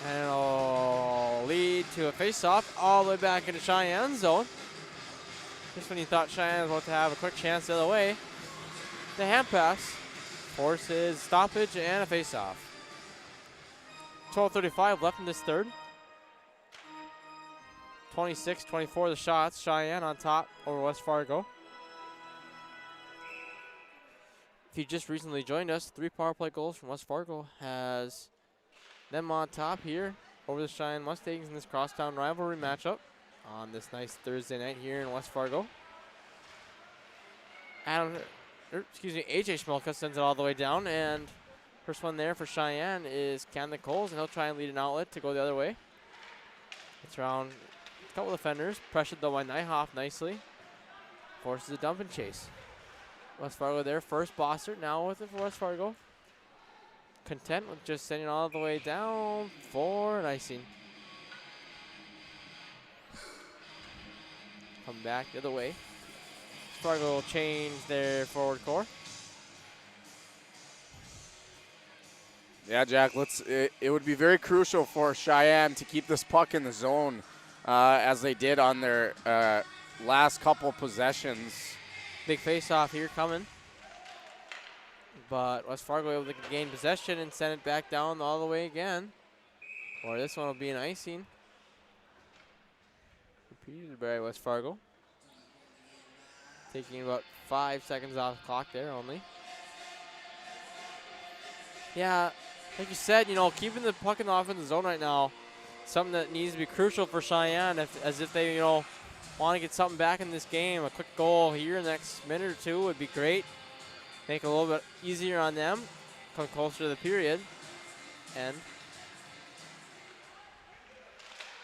And it'll lead to a face-off all the way back into Cheyenne's zone. Just when you thought Cheyenne was about to have a quick chance the other way, the hand pass forces stoppage and a face-off. 12:35 left in this third. 26-24 the shots. Cheyenne on top over West Fargo. If you just recently joined us, 3 power play goals from West Fargo has them on top here over the Cheyenne Mustangs in this crosstown rivalry matchup on this nice Thursday night here in West Fargo. AJ Schmelka sends it all the way down, and first one there for Cheyenne is Camden Coles, and he'll try and lead an outlet to go the other way. It's around a couple of defenders, pressured though by Nyhoff nicely. Forces a dump and chase. West Fargo there, first Bossert, now with it for West Fargo. Content with just sending all the way down for an icing. Come back the other way. West Fargo will change their forward core. Yeah, Jack, it would be very crucial for Cheyenne to keep this puck in the zone as they did on their last couple possessions. Big face-off here coming. But West Fargo able to gain possession and send it back down all the way again. Or this one will be an icing. Repeated by West Fargo. Taking about 5 seconds off the clock there only. Yeah, like you said, keeping the puck in the offensive zone right now, something that needs to be crucial for Cheyenne as if they, want to get something back in this game. A quick goal here in the next minute or two would be great. Make it a little bit easier on them. Come closer to the period. And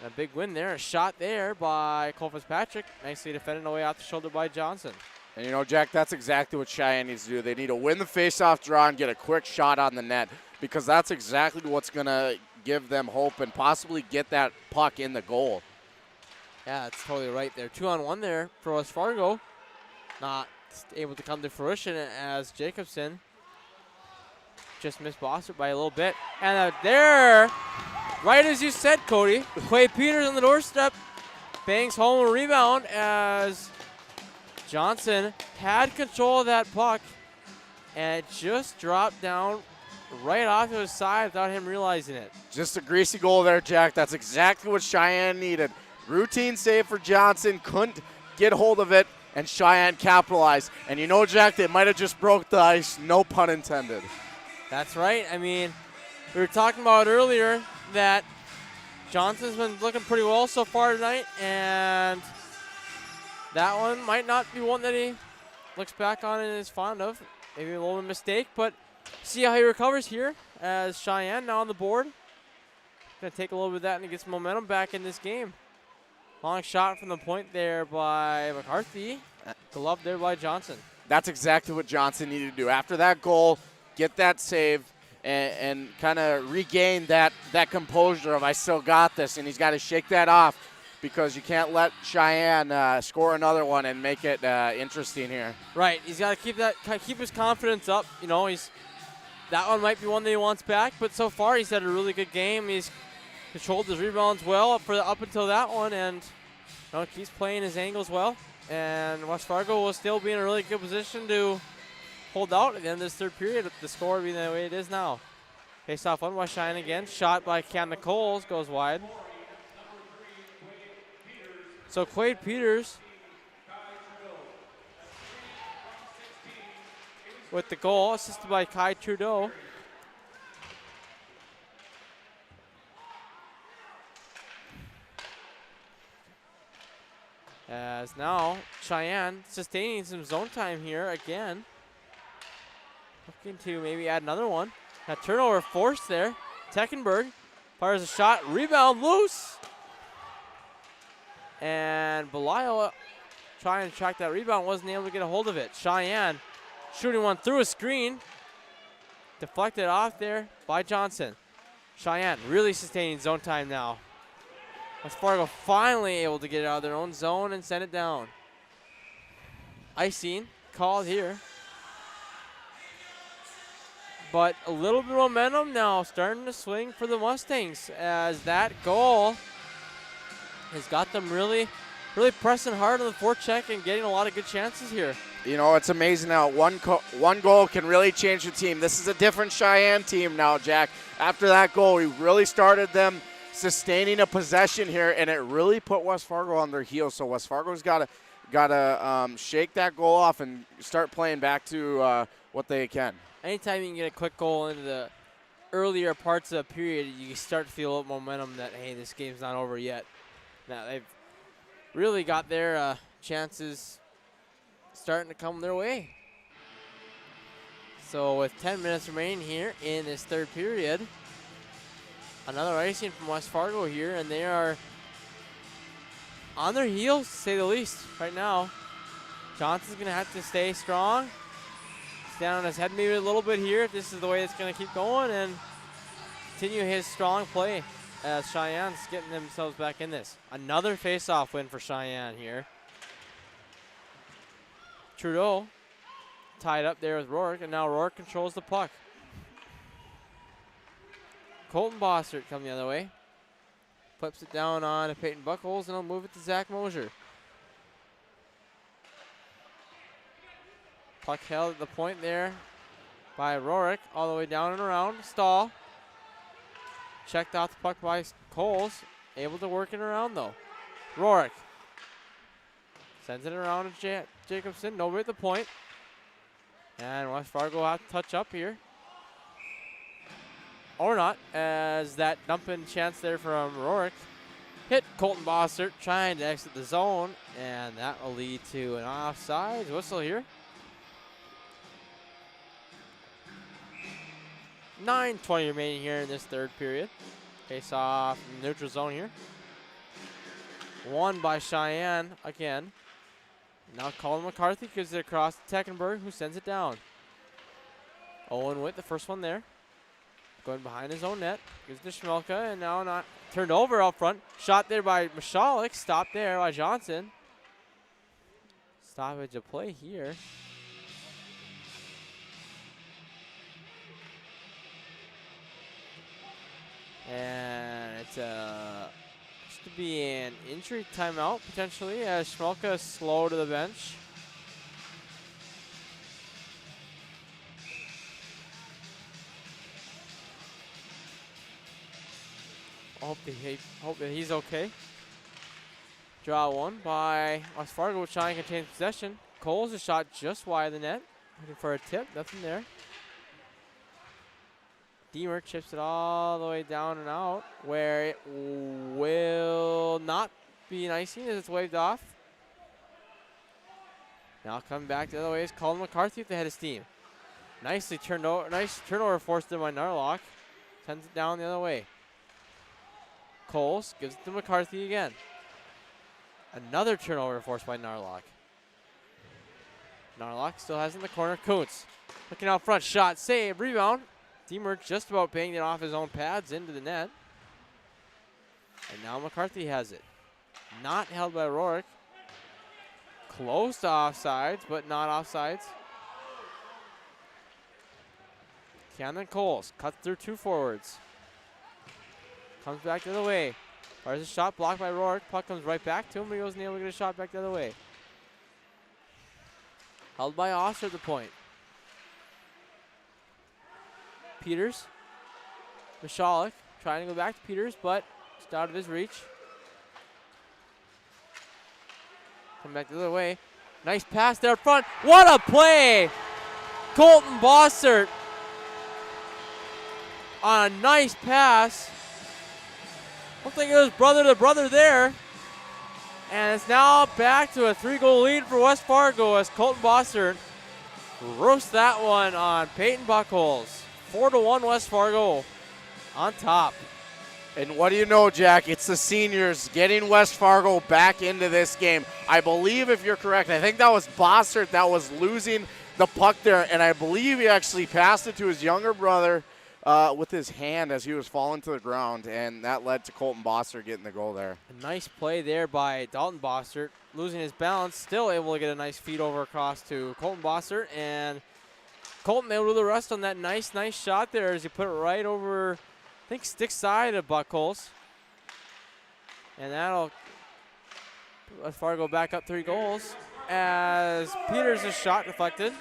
a big win there. A shot there by Cole Fitzpatrick. Nicely defended away off the shoulder by Johnson. And Jack, that's exactly what Cheyenne needs to do. They need to win the face-off draw and get a quick shot on the net, because that's exactly what's going to give them hope and possibly get that puck in the goal. Yeah, that's totally right there. 2-on-1 there for West Fargo. Not able to come to fruition as Jacobson just missed Bossert by a little bit. And there, right as you said, Cody, Quay Peters on the doorstep bangs home a rebound as Johnson had control of that puck and it just dropped down right off to his side without him realizing it. Just a greasy goal there, Jack. That's exactly what Cheyenne needed. Routine save for Johnson, couldn't get hold of it, and Cheyenne capitalized. And Jack, they might have just broke the ice, no pun intended. That's right. I mean, we were talking about earlier that Johnson's been looking pretty well so far tonight, and that one might not be one that he looks back on and is fond of. Maybe a little bit of mistake, but see how he recovers here as Cheyenne now on the board. Going to take a little bit of that and get some momentum back in this game. Long shot from the point there by McCarthy. Glove there by Johnson. That's exactly what Johnson needed to do. After that goal, get that save and kind of regain that composure of I still got this, and he's got to shake that off because you can't let Cheyenne score another one and make it interesting here. Right, he's got to keep his confidence up. That one might be one that he wants back, but so far he's had a really good game. He's controlled his rebounds well up until that one, and keeps playing his angles well. And West Fargo will still be in a really good position to hold out at the end of this third period, with the score being the way it is now. Face off one by Sheyenne again. Shot by Camden Coles goes wide. So Quade Peters with the goal, assisted by Kai Trudeau. As now Sheyenne sustaining some zone time here again. Looking to maybe add another one. That turnover forced there. Teckenberg fires a shot, rebound loose. And Belial trying to track that rebound, wasn't able to get a hold of it. Sheyenne shooting one through a screen. Deflected off there by Johnson. Sheyenne really sustaining zone time now. West Fargo finally able to get it out of their own zone and send it down. Icing called here. But a little bit of momentum now starting to swing for the Mustangs, as that goal has got them really pressing hard on the forecheck and getting a lot of good chances here. You know, it's amazing how one goal can really change the team. This is a different Sheyenne team now, Jack. After that goal, we really started them sustaining a possession here, and it really put West Fargo on their heels. So West Fargo's got to shake that goal off and start playing back to what they can. Anytime you can get a quick goal into the earlier parts of the period, you start to feel a little momentum that, hey, this game's not over yet. Now they've really got their chances starting to come their way. So with 10 minutes remaining here in this third period, another icing from West Fargo here, and they are on their heels, to say the least, right now. Johnson's going to have to stay strong. Down on his head maybe a little bit here if this is the way it's going to keep going, and continue his strong play as Cheyenne's getting themselves back in this. Another face-off win for Sheyenne here. Trudeau tied up there with Rourke, and now Rourke controls the puck. Colton Bossert coming the other way. Flips it down on to Peyton Buckles, and he'll move it to Zach Mosier. Puck held at the point there by Rourke, all the way down and around. Stahl checked out the puck by Coles, able to work it around though. Rourke sends it around to Jacobson, nobody at the point. And West Fargo will have to touch up here. Or not, as that dumping chance there from Rourke hit Colton Bossert trying to exit the zone, and that will lead to an offside whistle here. 9:20 remaining here in this third period. Face off in the neutral zone here. Won by Sheyenne again. Now Colin McCarthy gives it across to Teckenberg, who sends it down. Owen Witt, the first one there. Going behind his own net. Gives it to Schmelka, and now not turned over out front. Shot there by Mashalik. Stopped there by Johnson. Stoppage of play here. And it's just to be an injury timeout potentially, as Schmelka is slow to the bench. Hope that he's okay. Draw one by West Fargo, trying to contain possession. Coles a shot just wide of the net, looking for a tip. Nothing there. Deemer chips it all the way down and out, where it will not be an icing as it's waved off. Now coming back the other way is Colin McCarthy at the head of steam. Nicely turned over, nice turnover forced there by Narlock. Sends it down the other way. Coles gives it to McCarthy again. Another turnover forced by Narlock. Narlock still has it in the corner. Kuntz looking out front, shot, save, rebound. Deemer just about banging it off his own pads into the net. And now McCarthy has it. Not held by Rourke. Close to offsides, but not offsides. Camden Coles cuts through two forwards. Comes back the other way. Fires a shot blocked by Rourke. Puck comes right back to him, but he wasn't able to get a shot back the other way. Held by Oster at the point. Peters. Michalek trying to go back to Peters, but it's out of his reach. Come back the other way. Nice pass there up front. What a play! Colton Bossert on a nice pass. Don't think it was brother to brother there. And it's now back to a 3-goal lead for West Fargo as Colton Bossert roasts that one on Peyton Buckholz. 4-1 West Fargo on top. And what do you know, Jack? It's the seniors getting West Fargo back into this game. I believe, if you're correct, I think that was Bossert that was losing the puck there, and I believe he actually passed it to his younger brother with his hand as he was falling to the ground, and that led to Colton Bossert getting the goal there. A nice play there by Dalton Bossert, losing his balance, still able to get a nice feed over across to Colton Bossert, and Colton able to do the rest on that nice shot there as he put it right over, I think, stick side of Buckholz. And that'll let Fargo back up 3 goals as Peters' shot deflected.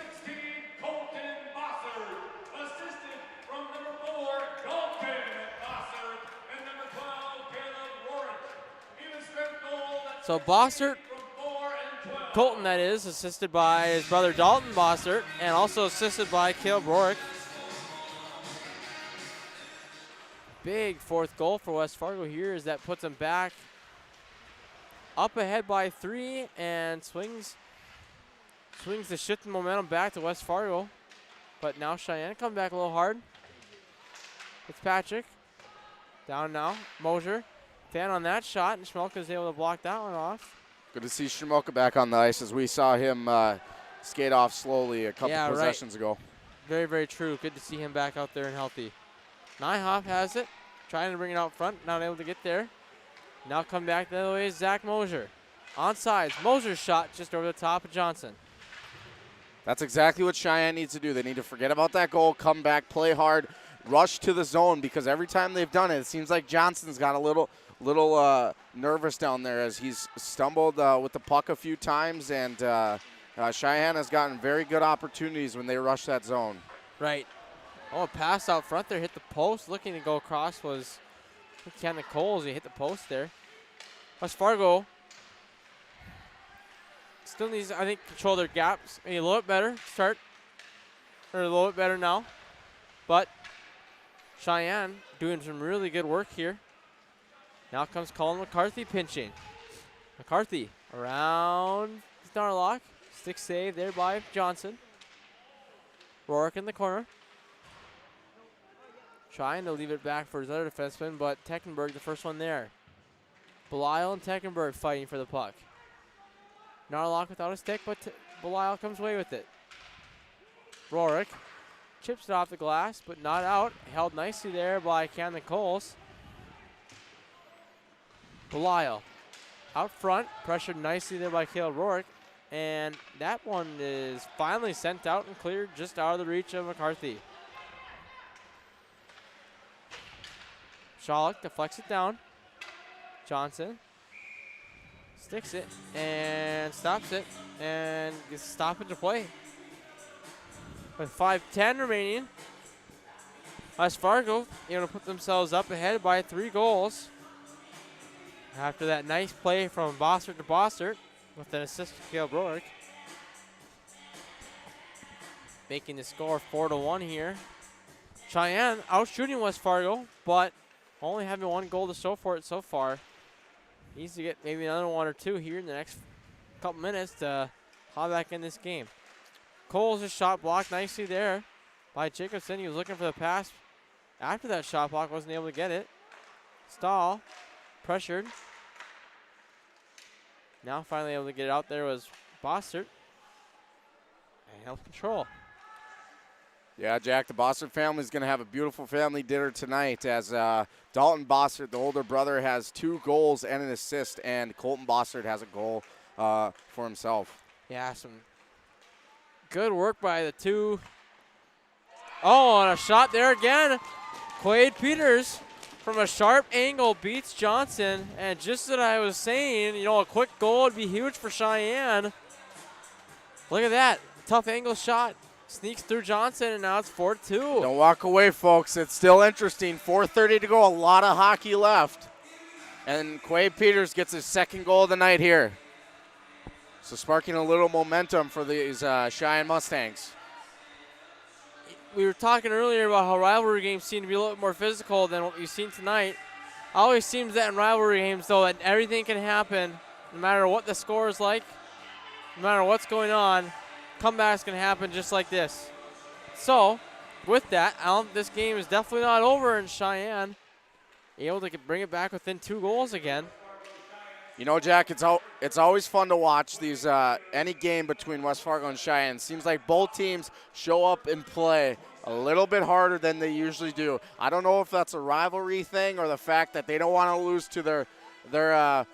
So Bossert, Colton that is, assisted by his brother Dalton Bossert, and also assisted by Caleb Rourke. Big 4th goal for West Fargo here as that puts them back up ahead by 3 and swings the shifting momentum back to West Fargo. But now Cheyenne come back a little hard. Fitzpatrick down now. Mosier. Fan on that shot, and Schmelka is able to block that one off. Good to see Schmelka back on the ice as we saw him skate off slowly a couple possessions ago. Very, very true. Good to see him back out there and healthy. Nyhoff has it, trying to bring it out front, not able to get there. Now come back the other way is Zach Mosier. Onsides, Mosier's shot just over the top of Johnson. That's exactly what Cheyenne needs to do. They need to forget about that goal, come back, play hard, rush to the zone, because every time they've done it, it seems like Johnson's got a little nervous down there as he's stumbled with the puck a few times, and Cheyenne has gotten very good opportunities when they rush that zone. Right. Oh, a pass out front there, hit the post. Looking to go across was Ken Coles. He hit the post there. West Fargo still needs to, I think, control their gaps. A little bit better start, or a little bit better now. But Cheyenne doing some really good work here. Now comes Colin McCarthy pinching. McCarthy around Snarlock. Stick save there by Johnson. Rourke in the corner. Trying to leave it back for his other defenseman, but Teckenberg the first one there. Belisle and Teckenberg fighting for the puck. Narlock without a stick, but Belisle comes away with it. Rourke chips it off the glass, but not out. Held nicely there by Camden Coles. Belisle out front, pressured nicely there by Caleb Rourke, and that one is finally sent out and cleared just out of the reach of McCarthy. Shollick deflects it down. Johnson sticks it and stops it and gets a stoppage of play. With 5:10 remaining, West Fargo able to put themselves up ahead by 3 goals. After that nice play from Bossert to Bossert with an assist to Caleb Rourke. Making the score 4-1 here. Cheyenne out shooting West Fargo, but only having 1 goal to show for it so far. Needs to get maybe another 1 or 2 here in the next couple minutes to haul back in this game. Cole's shot blocked nicely there by Jacobson. He was looking for the pass after that shot block, wasn't able to get it. Stahl pressured. Now finally able to get it out there was Bossert. And held control. Yeah, Jack, the Bossert family is going to have a beautiful family dinner tonight as Dalton Bossert, the older brother, has 2 goals and an assist, and Colton Bossert has a goal for himself. Yeah, some good work by the 2. Oh, and a shot there again. Quade Peters from a sharp angle beats Johnson. And just as I was saying, you know, a quick goal would be huge for Cheyenne. Look at that. tough angle shot. Sneaks through Johnson, and now it's 4-2. Don't walk away, folks. It's still interesting. 4:30 to go. A lot of hockey left. And Quay Peters gets his second goal of the night here. So sparking a little momentum for these Cheyenne Mustangs. We were talking earlier about how rivalry games seem to be a little bit more physical than what we've seen tonight. Always seems that in rivalry games, though, that everything can happen, no matter what the score is like, no matter what's going on. Comebacks can happen just like this. So, with that, this game is definitely not over, and Cheyenne able to bring it back within 2 goals again. You know, Jack, it's always fun to watch these any game between West Fargo and Cheyenne. Seems like both teams show up and play a little bit harder than they usually do. I don't know if that's a rivalry thing or the fact that they don't want to lose to their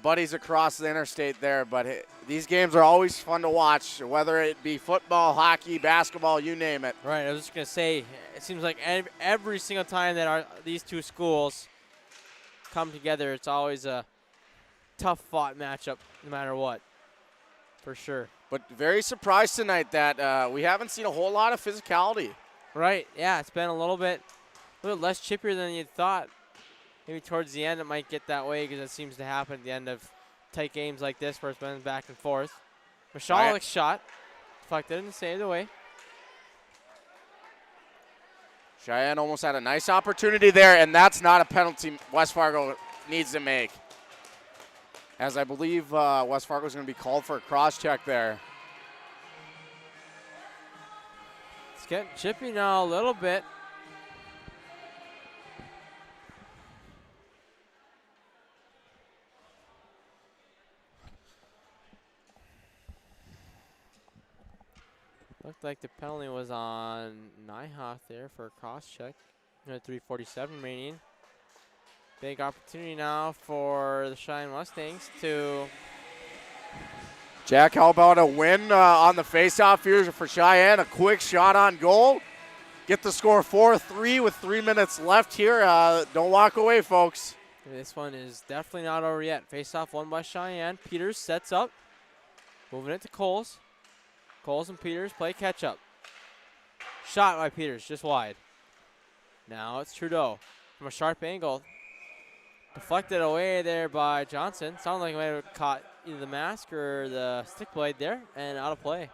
buddies across the interstate there, but these games are always fun to watch, whether it be football, hockey, basketball, you name it. Right, I was just going to say, it seems like every single time that these two schools come together, it's always a tough-fought matchup no matter what, for sure. But very surprised tonight that we haven't seen a whole lot of physicality. Right, yeah, it's been a little bit less chippier than you'd thought. Maybe towards the end it might get that way because it seems to happen at the end of tight games like this where it's been back and forth. Michalik's shot, deflected and saved away. Cheyenne almost had a nice opportunity there, and that's not a penalty West Fargo needs to make. As I believe West Fargo is going to be called for a cross-check there. It's getting chippy now a little bit. Looked like the penalty was on Nyhoff there for a cross-check. 3:47 remaining. Big opportunity now for the Cheyenne Mustangs to... Jack, how about a win on the face-off here for Cheyenne? A quick shot on goal. Get the score 4-3 with 3 minutes left here. Don't walk away, folks. This one is definitely not over yet. Face-off won by Cheyenne. Peters sets up. Moving it to Coles. Coles and Peters play catch-up. Shot by Peters, just wide. Now it's Trudeau from a sharp angle. Deflected away there by Johnson. Sounded like he might have caught either the mask or the stick blade there and out of play.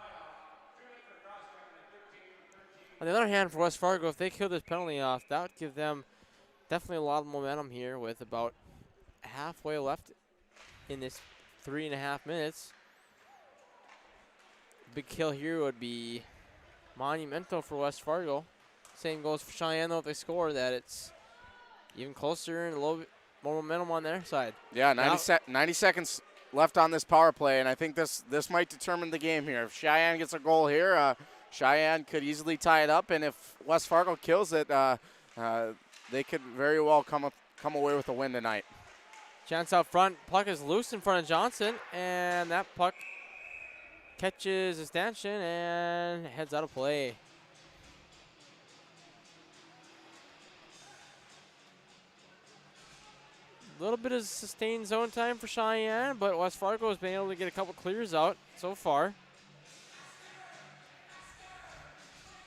On the other hand, for West Fargo, if they kill this penalty off, that would give them definitely a lot of momentum here with about halfway left in this 3.5 minutes. Big kill here would be monumental for West Fargo. Same goes for Cheyenne, though, if they score, that it's even closer and a little bit more momentum on their side. Yeah, 90 seconds left on this power play, and I think this might determine the game here. If Cheyenne gets a goal here, Cheyenne could easily tie it up, and if West Fargo kills it, they could very well come away with a win tonight. Chance out front. Puck is loose in front of Johnson, and that puck catches a stanchion and heads out of play. A little bit of sustained zone time for Cheyenne, but West Fargo has been able to get a couple clears out so far.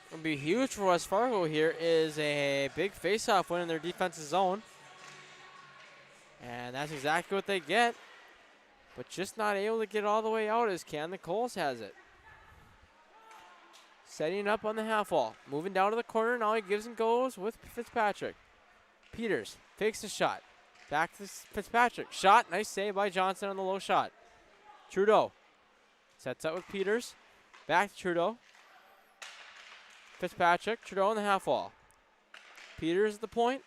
Going to be huge for West Fargo here is a big face-off win in their defensive zone. And that's exactly what they get. But just not able to get all the way out as Canada Coles has it. Setting up on the half wall. Moving down to the corner. Now he gives and goes with Fitzpatrick. Peters fakes the shot. Back to Fitzpatrick. Shot. Nice save by Johnson on the low shot. Trudeau sets up with Peters. Back to Trudeau. Fitzpatrick. Trudeau on the half wall. Peters at the point.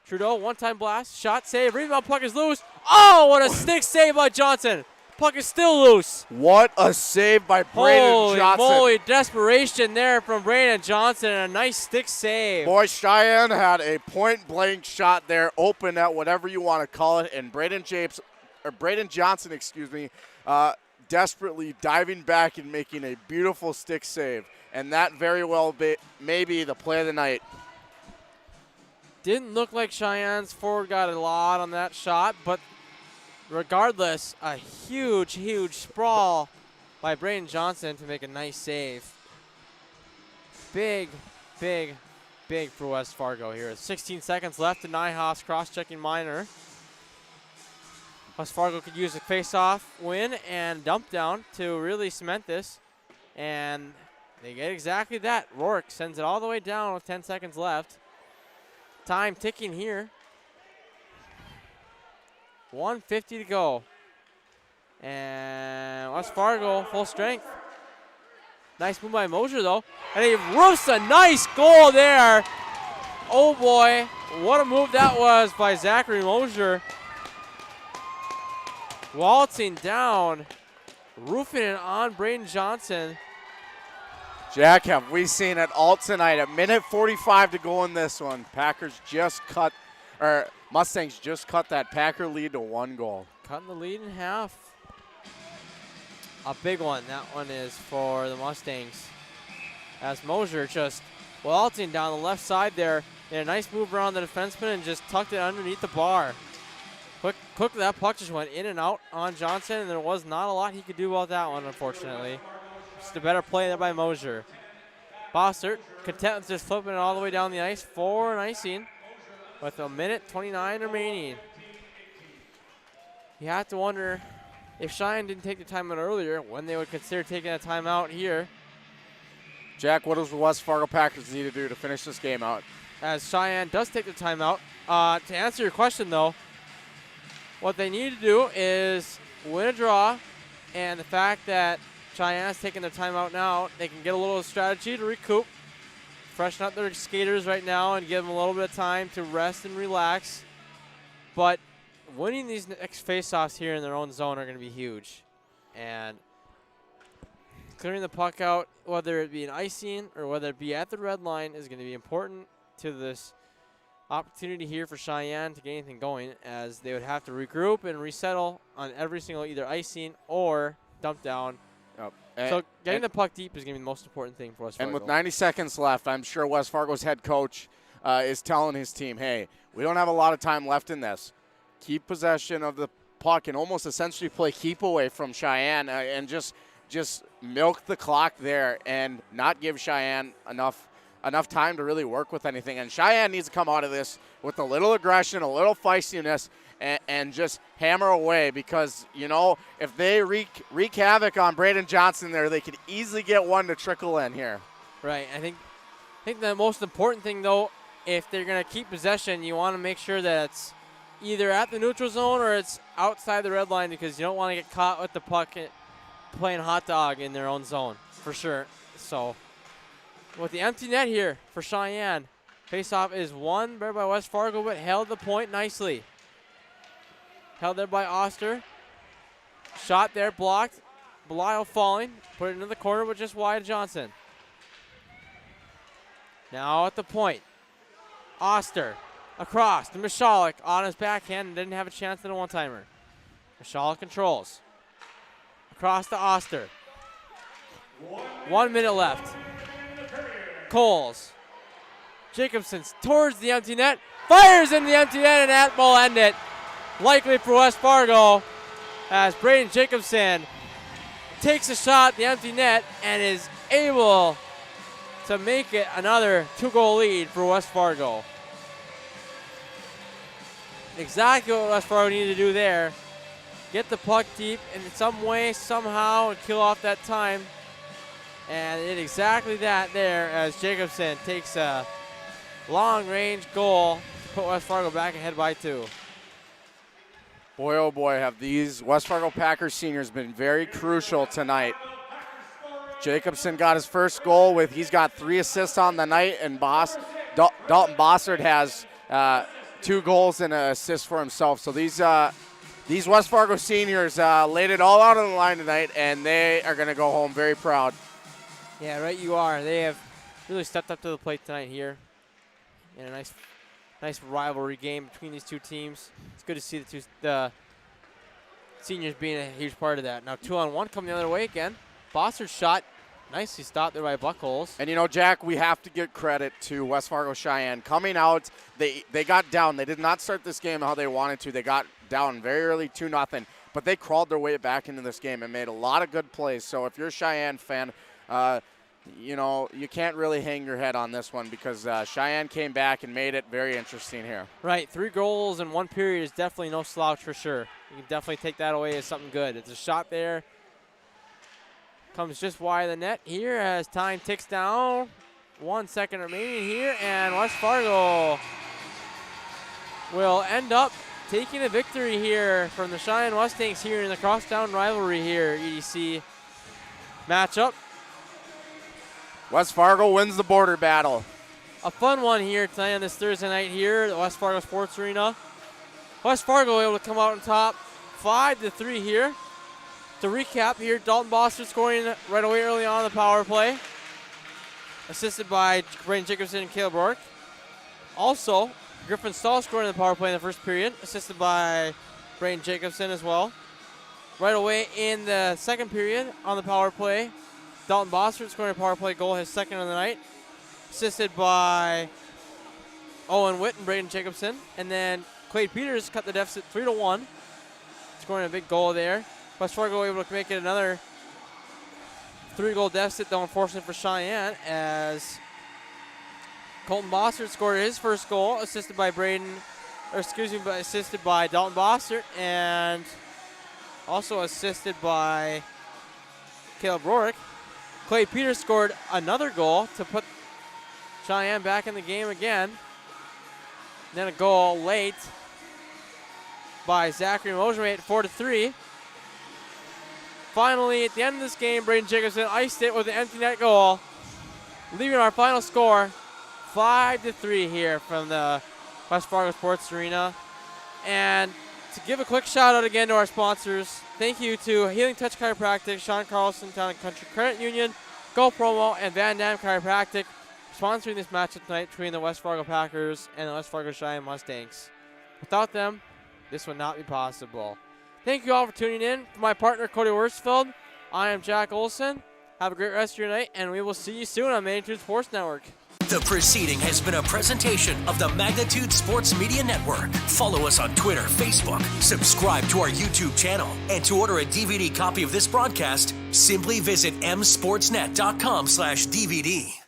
Trudeau, one-time blast. Shot, save. Rebound, puck is loose. Oh, what a stick save by Johnson. Puck is still loose. What a save by Braden Johnson. Holy moly, desperation there from Braden Johnson, and a nice stick save. Boy, Cheyenne had a point-blank shot there, open at whatever you want to call it, and Braden Johnson, desperately diving back and making a beautiful stick save. And that very well may be the play of the night. Didn't look like Cheyenne's forward got a lot on that shot, but regardless, a huge, huge sprawl by Braden Johnson to make a nice save. Big for West Fargo here. 16 seconds left to Nyhoff's cross-checking minor. West Fargo could use a face-off win and dump down to really cement this. And they get exactly that. Rourke sends it all the way down with 10 seconds left. Time ticking here. 1:50 to go. And West Fargo full strength. Nice move by Mosier though. And he roofs a nice goal there. Oh boy, what a move that was by Zachary Mosier. Waltzing down, roofing it on Braden Johnson. Jack, have we seen it all tonight? A minute 45 to go in this one. Mustangs just cut that Packer lead to 1 goal. Cutting the lead in half. A big one. That one is for the Mustangs. As Mosier just waltzing down the left side there. Made a nice move around the defenseman and just tucked it underneath the bar. Quickly, that puck just went in and out on Johnson, and there was not a lot he could do about that one, unfortunately. Just a better play there by Mosier. Bossert content with just flipping it all the way down the ice for an icing with a minute 29 remaining. You have to wonder if Cheyenne didn't take the timeout earlier, when they would consider taking a timeout here. Jack, what does the West Fargo Packers need to do to finish this game out? As Cheyenne does take the timeout. To answer your question, though, what they need to do is win a draw, and the fact that Cheyenne's taking their timeout now, they can get a little strategy to recoup, freshen up their skaters right now, and give them a little bit of time to rest and relax. But winning these next face-offs here in their own zone are going to be huge. And clearing the puck out, whether it be an icing or whether it be at the red line, is going to be important to this opportunity here for Cheyenne to get anything going, as they would have to regroup and resettle on every single either icing or dump down. Yep. So getting the puck deep is going to be the most important thing for West Fargo. And with 90 seconds left, I'm sure West Fargo's head coach is telling his team, hey, we don't have a lot of time left in this. Keep possession of the puck and almost essentially play keep away from Cheyenne and just milk the clock there and not give Cheyenne enough time to really work with anything. And Cheyenne needs to come out of this with a little aggression, a little feistiness, and just hammer away, because, you know, if they wreak havoc on Braden Johnson there, they could easily get one to trickle in here. Right. I think the most important thing, though, if they're going to keep possession, you want to make sure that it's either at the neutral zone or it's outside the red line, because you don't want to get caught with the puck playing hot dog in their own zone, for sure. So with the empty net here for Cheyenne, faceoff is won by West Fargo, but held the point nicely. Held there by Oster. Shot there, blocked. Belial falling. Put it into the corner, but just wide Johnson. Now at the point. Oster across to Michalek on his backhand and didn't have a chance at a one-timer. Michalek controls. Across to Oster. 1 minute left. Coles. Jacobson towards the empty net. Fires in the empty net, and that will end it. Likely for West Fargo, as Braden Jacobson takes a shot at the empty net and is able to make it another 2-goal lead for West Fargo. Exactly what West Fargo needed to do there. Get the puck deep in some way, somehow, and kill off that time. And it did exactly that there, as Jacobson takes a long-range goal to put West Fargo back ahead by 2. Boy, oh boy, have these West Fargo Packers seniors been very crucial tonight. Jacobson got his first goal he's got 3 assists on the night, and Dalton Bossard has 2 goals and an assist for himself. So these West Fargo seniors laid it all out on the line tonight, and they are going to go home very proud. Yeah, right you are. They have really stepped up to the plate tonight here in a nice rivalry game between these two teams. It's good to see the seniors being a huge part of that. Now 2-on-1 coming the other way again. Bossard's shot Nicely stopped there by Buckholz. And, you know, Jack, we have to give credit to West Fargo Cheyenne. Coming out, they got down. They did not start this game how they wanted to. They got down very early, 2-0. But they crawled their way back into this game and made a lot of good plays. So if you're a Cheyenne fan, you know, you can't really hang your head on this one because Cheyenne came back and made it very interesting here. Right, 3 goals in 1 period is definitely no slouch for sure. You can definitely take that away as something good. It's a shot there. Comes just wide of the net here as time ticks down. 1 second remaining here, and West Fargo will end up taking a victory here from the Cheyenne Mustangs here in the crosstown rivalry here, EDC matchup. West Fargo wins the border battle. A fun one here tonight on this Thursday night here at the West Fargo Sports Arena. West Fargo able to come out on top 5-3 here. To recap here, Dalton Boster scoring right away early on the power play, assisted by Braden Jacobson and Caleb Rourke. Also, Griffin Stahl scoring in the power play in the first period, assisted by Braden Jacobson as well. Right away in the second period on the power play, Dalton Boster scoring a power play goal, his second of the night, assisted by Owen Witt and Braden Jacobson. And then Clay Peters cut the deficit 3-1, scoring a big goal there. West Fargo able to make it another 3-goal deficit, though unfortunate for Cheyenne, as Colton Bossert scored his first goal, assisted by assisted by Dalton Bossert, and also assisted by Caleb Rourke. Clay Peters scored another goal to put Cheyenne back in the game again. Then a goal late by Zachary Mojermate at 4-3. Finally, at the end of this game, Braden Jacobson iced it with an empty net goal, leaving our final score 5-3 here from the West Fargo Sports Arena. And to give a quick shout out again to our sponsors, thank you to Healing Touch Chiropractic, Sean Carlson, Town and Country Credit Union, Go Promo, and Van Dam Chiropractic, sponsoring this matchup tonight between the West Fargo Packers and the West Fargo Cheyenne Mustangs. Without them, this would not be possible. Thank you all for tuning in. For my partner, Cody Worsfeld, I am Jack Olson. Have a great rest of your night, and we will see you soon on Magnitude Sports Network. The proceeding has been a presentation of the Magnitude Sports Media Network. Follow us on Twitter, Facebook, subscribe to our YouTube channel, and to order a DVD copy of this broadcast, simply visit msportsnet.com/DVD.